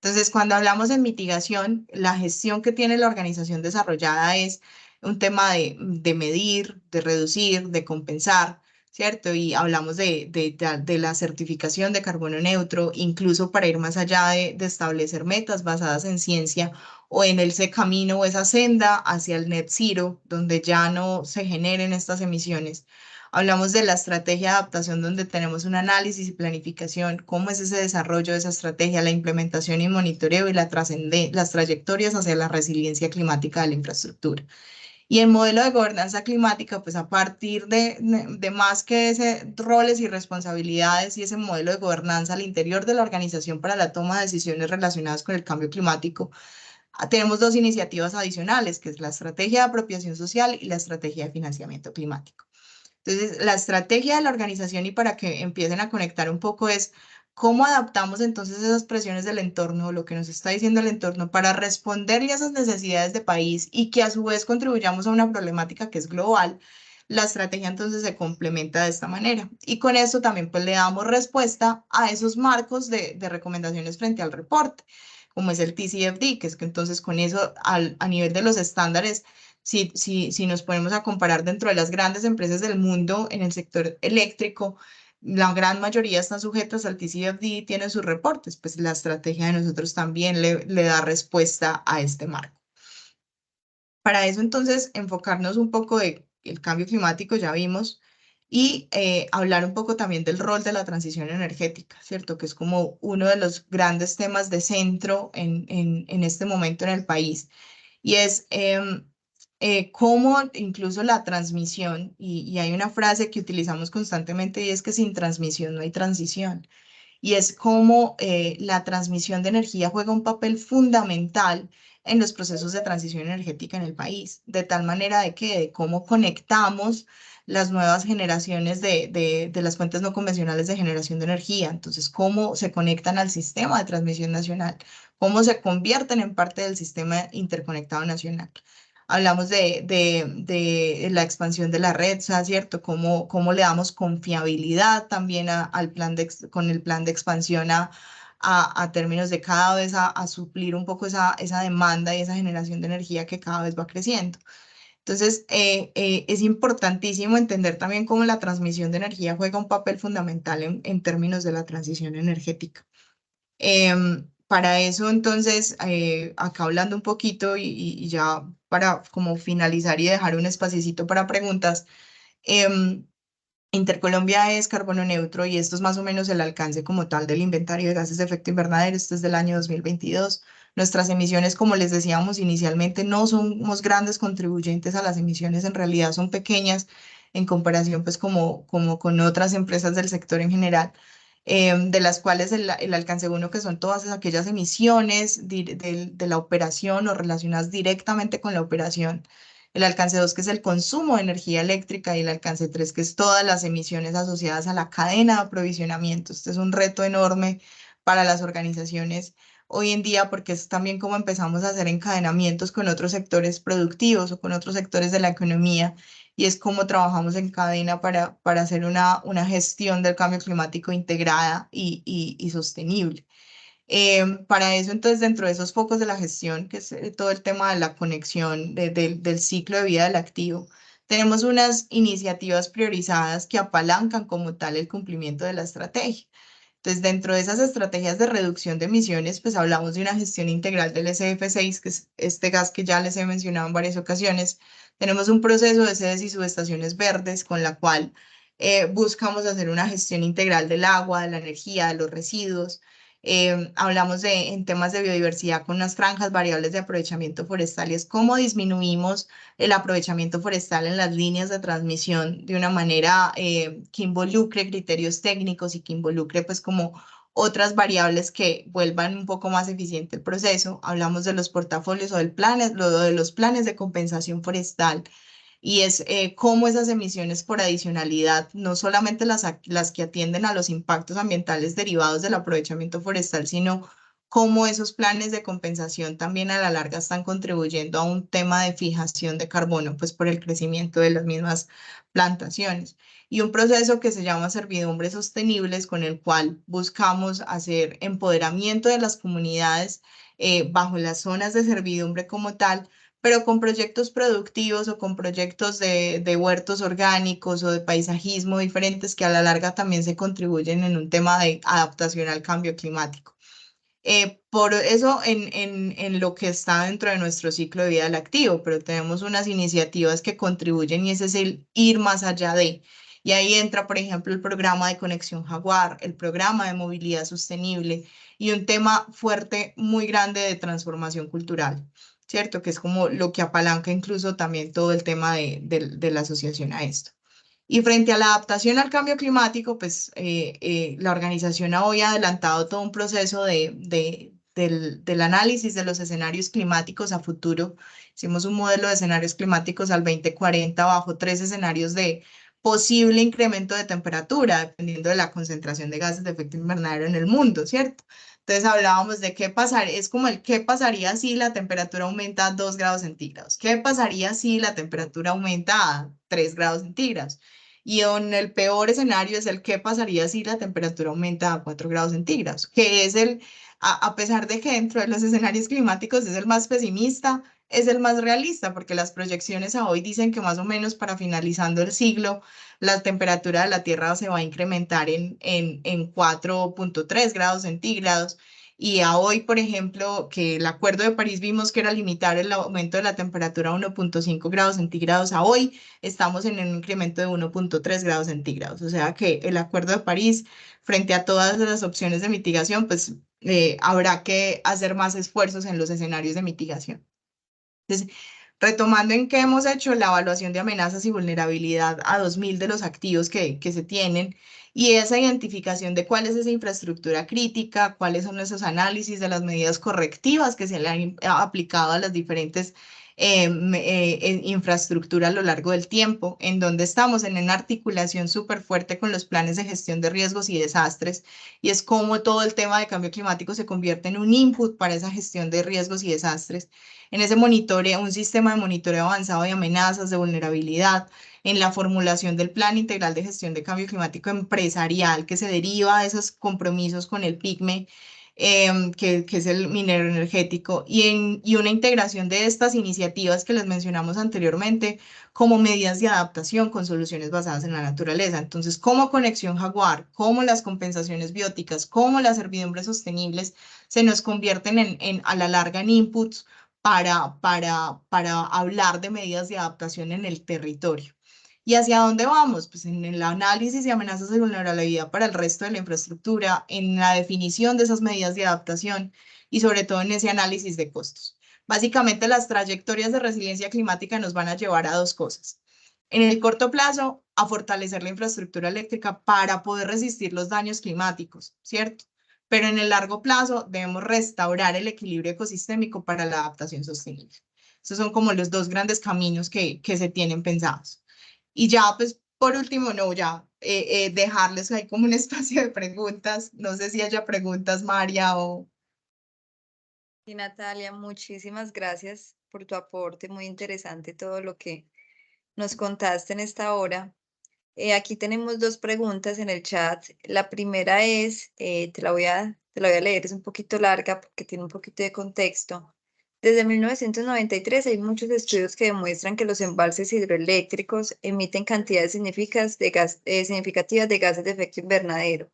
S3: Entonces, cuando hablamos en mitigación, la gestión que tiene la organización desarrollada es un tema de medir, de reducir, de compensar, ¿cierto? Y hablamos de la certificación de carbono neutro, incluso para ir más allá de establecer metas basadas en ciencia o en ese camino o esa senda hacia el net zero, donde ya no se generen estas emisiones. Hablamos de la estrategia de adaptación donde tenemos un análisis y planificación, cómo es ese desarrollo de esa estrategia, la implementación y monitoreo y las trayectorias hacia la resiliencia climática de la infraestructura. Y el modelo de gobernanza climática, pues a partir de más que ese roles y responsabilidades y ese modelo de gobernanza al interior de la organización para la toma de decisiones relacionadas con el cambio climático, tenemos dos iniciativas adicionales, que es la estrategia de apropiación social y la estrategia de financiamiento climático. Entonces, la estrategia de la organización y para que empiecen a conectar un poco es cómo adaptamos entonces esas presiones del entorno, lo que nos está diciendo el entorno, para responderle a esas necesidades de país y que a su vez contribuyamos a una problemática que es global. La estrategia entonces se complementa de esta manera y con eso también pues le damos respuesta a esos marcos de recomendaciones frente al reporte, como es el TCFD, que es que entonces con eso a nivel de los estándares si nos ponemos a comparar dentro de las grandes empresas del mundo en el sector eléctrico, la gran mayoría están sujetas al TCFD y tienen sus reportes, pues la estrategia de nosotros también le da respuesta a este marco. Para eso entonces enfocarnos un poco de el cambio climático, ya vimos, y hablar un poco también del rol de la transición energética, ¿cierto? Que es como uno de los grandes temas de centro en este momento en el país. Y es cómo incluso la transmisión, y hay una frase que utilizamos constantemente y es que sin transmisión no hay transición, y es cómo la transmisión de energía juega un papel fundamental en los procesos de transición energética en el país, de tal manera de cómo conectamos las nuevas generaciones de las fuentes no convencionales de generación de energía, entonces cómo se conectan al sistema de transmisión nacional, cómo se convierten en parte del sistema interconectado nacional. Hablamos de la expansión de la red, ¿cierto? Cómo le damos confiabilidad también al con el plan de expansión a términos de cada vez a suplir un poco esa demanda y esa generación de energía que cada vez va creciendo. Entonces, es importantísimo entender también cómo la transmisión de energía juega un papel fundamental en términos de la transición energética. Para eso, entonces, acá hablando un poquito y ya para como finalizar y dejar un espacito para preguntas, Intercolombia es carbono neutro y esto es más o menos el alcance como tal del inventario de gases de efecto invernadero. Esto es del año 2022. Nuestras emisiones, como les decíamos inicialmente, no somos grandes contribuyentes a las emisiones, en realidad son pequeñas en comparación pues como con otras empresas del sector en general, de las cuales el alcance uno que son todas aquellas emisiones de la operación o relacionadas directamente con la operación, el alcance 2, que es el consumo de energía eléctrica, y el alcance 3, que es todas las emisiones asociadas a la cadena de aprovisionamiento. Este es un reto enorme para las organizaciones hoy en día porque es también como empezamos a hacer encadenamientos con otros sectores productivos o con otros sectores de la economía, y es cómo trabajamos en cadena para hacer una gestión del cambio climático integrada y sostenible. Para eso, entonces, dentro de esos focos de la gestión, que es todo el tema de la conexión del ciclo de vida del activo, tenemos unas iniciativas priorizadas que apalancan como tal el cumplimiento de la estrategia. Entonces, dentro de esas estrategias de reducción de emisiones, pues hablamos de una gestión integral del SF6, que es este gas que ya les he mencionado en varias ocasiones. Tenemos un proceso de sedes y subestaciones verdes con la cual buscamos hacer una gestión integral del agua, de la energía, de los residuos. Hablamos en temas de biodiversidad con unas franjas variables de aprovechamiento forestal y es cómo disminuimos el aprovechamiento forestal en las líneas de transmisión de una manera que involucre criterios técnicos y que involucre pues como otras variables que vuelvan un poco más eficiente el proceso. Hablamos de los portafolios o de los planes de compensación forestal, y es cómo esas emisiones por adicionalidad, no solamente las que atienden a los impactos ambientales derivados del aprovechamiento forestal, sino cómo esos planes de compensación también a la larga están contribuyendo a un tema de fijación de carbono, pues por el crecimiento de las mismas plantaciones. Y un proceso que se llama servidumbres sostenibles, con el cual buscamos hacer empoderamiento de las comunidades bajo las zonas de servidumbre como tal, pero con proyectos productivos o con proyectos de huertos orgánicos o de paisajismo diferentes que a la larga también se contribuyen en un tema de adaptación al cambio climático. Por eso en lo que está dentro de nuestro ciclo de vida del activo, pero tenemos unas iniciativas que contribuyen y ese es el ir más allá de. Y ahí entra, por ejemplo, el programa de Conexión Jaguar, el programa de movilidad sostenible y un tema fuerte, muy grande de transformación cultural, ¿cierto? Que es como lo que apalanca incluso también todo el tema de la asociación a esto. Y frente a la adaptación al cambio climático, pues la organización ha hoy adelantado todo un proceso del análisis de los escenarios climáticos a futuro. Hicimos un modelo de escenarios climáticos al 2040 bajo 3 escenarios de posible incremento de temperatura, dependiendo de la concentración de gases de efecto invernadero en el mundo, ¿cierto? Entonces hablábamos de qué pasaría, es como el qué pasaría si la temperatura aumenta a 2 grados centígrados, qué pasaría si la temperatura aumenta a 3 grados centígrados. Y en el peor escenario es el qué pasaría si la temperatura aumenta a 4 grados centígrados, que es a pesar de que dentro de los escenarios climáticos es el más pesimista, es el más realista, porque las proyecciones a hoy dicen que más o menos para finalizando el siglo, la temperatura de la Tierra se va a incrementar en 4.3 grados centígrados. Y a hoy, por ejemplo, que el Acuerdo de París vimos que era limitar el aumento de la temperatura a 1.5 grados centígrados, a hoy estamos en un incremento de 1.3 grados centígrados. O sea que el Acuerdo de París, frente a todas las opciones de mitigación, pues habrá que hacer más esfuerzos en los escenarios de mitigación. Entonces, retomando en qué hemos hecho la evaluación de amenazas y vulnerabilidad a 2000 de los activos que se tienen y esa identificación de cuál es esa infraestructura crítica, cuáles son esos análisis de las medidas correctivas que se le han aplicado a las diferentes infraestructura a lo largo del tiempo, en donde estamos en una articulación súper fuerte con los planes de gestión de riesgos y desastres, y es como todo el tema de cambio climático se convierte en un input para esa gestión de riesgos y desastres. En ese monitoreo, un sistema de monitoreo avanzado de amenazas, de vulnerabilidad, en la formulación del Plan Integral de Gestión de Cambio Climático Empresarial que se deriva de esos compromisos con el PICME, que es el minero energético, y una integración de estas iniciativas que les mencionamos anteriormente como medidas de adaptación con soluciones basadas en la naturaleza. Entonces, como Conexión Jaguar, como las compensaciones bióticas, como las servidumbres sostenibles, se nos convierten a la larga en inputs para hablar de medidas de adaptación en el territorio. ¿Y hacia dónde vamos? Pues en el análisis de amenazas de vulnerabilidad para el resto de la infraestructura, en la definición de esas medidas de adaptación y sobre todo en ese análisis de costos. Básicamente las trayectorias de resiliencia climática nos van a llevar a dos cosas. En el corto plazo, a fortalecer la infraestructura eléctrica para poder resistir los daños climáticos, ¿cierto? Pero en el largo plazo debemos restaurar el equilibrio ecosistémico para la adaptación sostenible. Esos son como los dos grandes caminos que se tienen pensados. Y ya, pues, por último, no, ya dejarles ahí como un espacio de preguntas. No sé si haya preguntas, María, o...
S1: Y Natalia, muchísimas gracias por tu aporte, muy interesante todo lo que nos contaste en esta hora. Aquí tenemos dos preguntas en el chat. La primera es, te la voy a leer, es un poquito larga porque tiene un poquito de contexto. Desde 1993 hay muchos estudios que demuestran que los embalses hidroeléctricos emiten cantidades significativas de gases de efecto invernadero.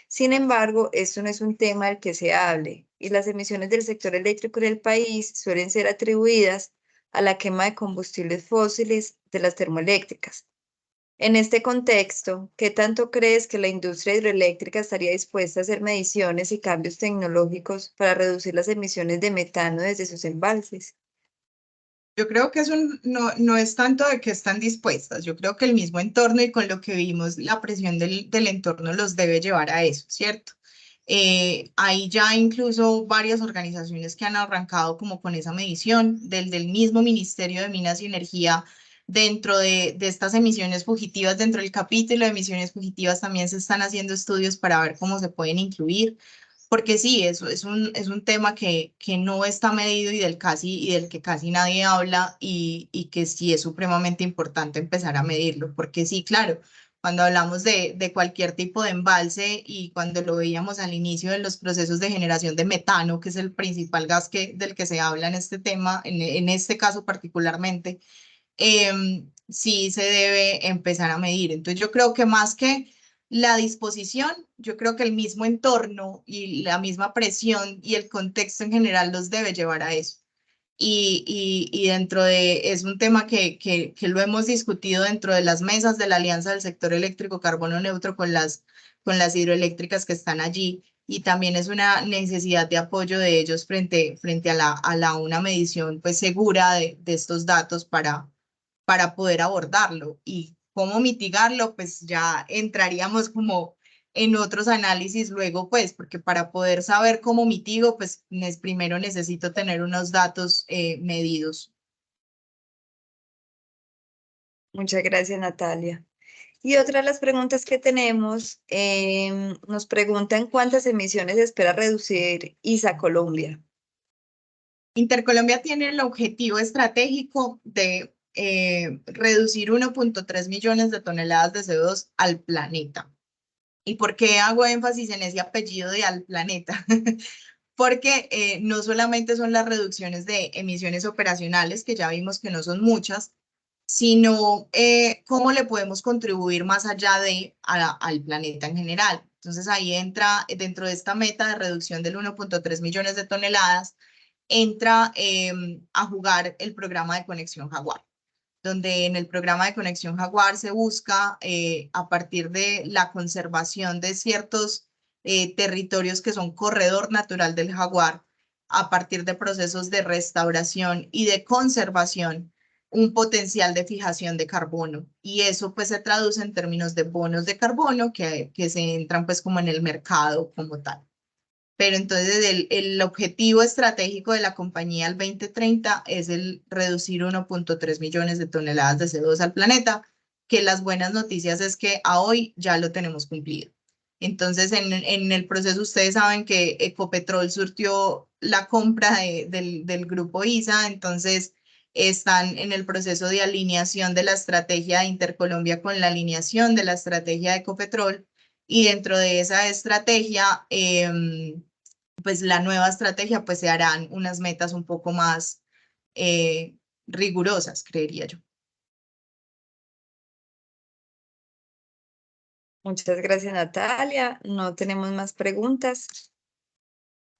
S1: Sin embargo, esto no es un tema del que se hable y las emisiones del sector eléctrico en el país suelen ser atribuidas a la quema de combustibles fósiles de las termoeléctricas. En este contexto, ¿qué tanto crees que la industria hidroeléctrica estaría dispuesta a hacer mediciones y cambios tecnológicos para reducir las emisiones de metano desde sus embalses?
S3: Yo creo que no es tanto de que están dispuestas, yo creo que el mismo entorno y con lo que vimos, la presión del entorno los debe llevar a eso, ¿cierto? Hay ya incluso varias organizaciones que han arrancado como con esa medición del mismo Ministerio de Minas y Energía dentro de estas emisiones fugitivas, dentro del capítulo de emisiones fugitivas también se están haciendo estudios para ver cómo se pueden incluir. porque sí, eso es un tema que no está medido y del que casi nadie habla y que sí es supremamente importante empezar a medirlo, porque sí, claro, cuando hablamos de cualquier tipo de embalse y cuando lo veíamos al inicio de los procesos de generación de metano, que es el principal gas del que se habla en este tema, en este caso particularmente, sí se debe empezar a medir. Entonces yo creo que más que la disposición, yo creo que el mismo entorno y la misma presión y el contexto en general los debe llevar a eso. Y dentro de, es un tema que lo hemos discutido dentro de las mesas de la Alianza del Sector Eléctrico Carbono Neutro con las hidroeléctricas que están allí, y también es una necesidad de apoyo de ellos frente a una medición pues segura de estos datos para poder abordarlo. Y cómo mitigarlo, pues ya entraríamos como en otros análisis luego, pues, porque para poder saber cómo mitigo, pues primero necesito tener unos datos medidos.
S1: Muchas gracias, Natalia. Y otra de las preguntas que tenemos, nos preguntan cuántas emisiones espera reducir ISA Colombia.
S3: Intercolombia tiene el objetivo estratégico de reducir 1.3 millones de toneladas de CO2 al planeta. ¿Y por qué hago énfasis en ese apellido de al planeta? Porque no solamente son las reducciones de emisiones operacionales, que ya vimos que no son muchas, sino cómo le podemos contribuir más allá al planeta en general. Entonces ahí entra, dentro de esta meta de reducción del 1.3 millones de toneladas, entra a jugar el programa de Conexión Jaguar, donde en el programa de Conexión Jaguar se busca, a partir de la conservación de ciertos territorios que son corredor natural del jaguar, a partir de procesos de restauración y de conservación, un potencial de fijación de carbono. Y eso pues se traduce en términos de bonos de carbono que se entran pues como en el mercado como tal. Pero entonces el objetivo estratégico de la compañía al 2030 es el reducir 1.3 millones de toneladas de CO2 al planeta, que las buenas noticias es que a hoy ya lo tenemos cumplido. Entonces, en el proceso ustedes saben que Ecopetrol surtió la compra del grupo ISA, entonces están en el proceso de alineación de la estrategia de Intercolombia con la alineación de la estrategia de Ecopetrol, y dentro de esa estrategia, pues la nueva estrategia, pues se harán unas metas un poco más rigurosas, creería yo.
S1: Muchas gracias, Natalia. No tenemos más preguntas.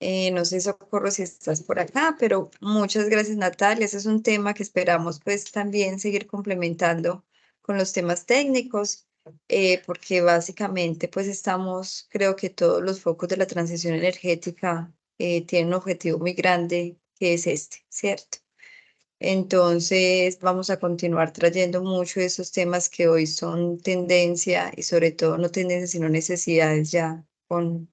S1: No sé, Socorro, si estás por acá, pero muchas gracias, Natalia. Ese es un tema que esperamos pues también seguir complementando con los temas técnicos, porque básicamente pues estamos, creo que todos los focos de la transición energética tienen un objetivo muy grande que es este, ¿cierto? Entonces vamos a continuar trayendo mucho de esos temas que hoy son tendencia y sobre todo no tendencia, sino necesidades ya con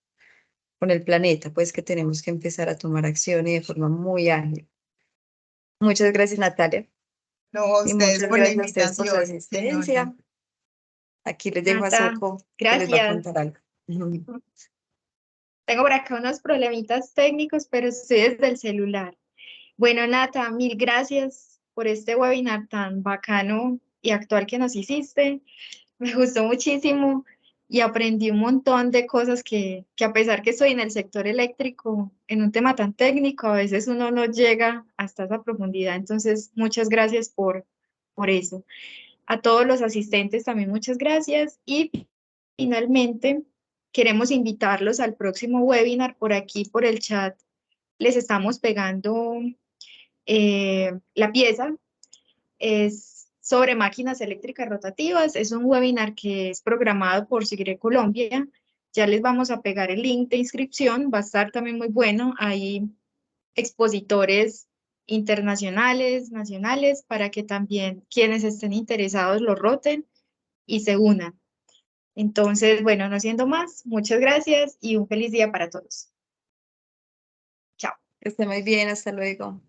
S1: el planeta, pues que tenemos que empezar a tomar acción y de forma muy ágil. Muchas gracias, Natalia.
S3: No, a
S1: Y
S3: ustedes
S1: muchas
S3: por la
S1: gracias a ustedes por su
S3: invitación,
S1: asistencia. Aquí les dejo a
S2: Nata,
S1: Soco, que les va a
S2: gracias.
S1: contar algo.
S2: Tengo por acá unos problemitas técnicos, pero estoy desde el celular. Bueno, Nata, mil gracias por este webinar tan bacano y actual que nos hiciste. Me gustó muchísimo y aprendí un montón de cosas que a pesar que estoy en el sector eléctrico, en un tema tan técnico, a veces uno no llega hasta esa profundidad. Entonces, muchas gracias por eso. A todos los asistentes también muchas gracias. Y finalmente, queremos invitarlos al próximo webinar por aquí, por el chat. Les estamos pegando la pieza. Es sobre máquinas eléctricas rotativas. Es un webinar que es programado por Sigre Colombia. Ya les vamos a pegar el link de inscripción. Va a estar también muy bueno. Hay expositores internacionales, nacionales, para que también quienes estén interesados lo roten y se unan. Entonces, bueno, no siendo más, muchas gracias y un feliz día para todos. Chao.
S1: Que esté muy bien, hasta luego.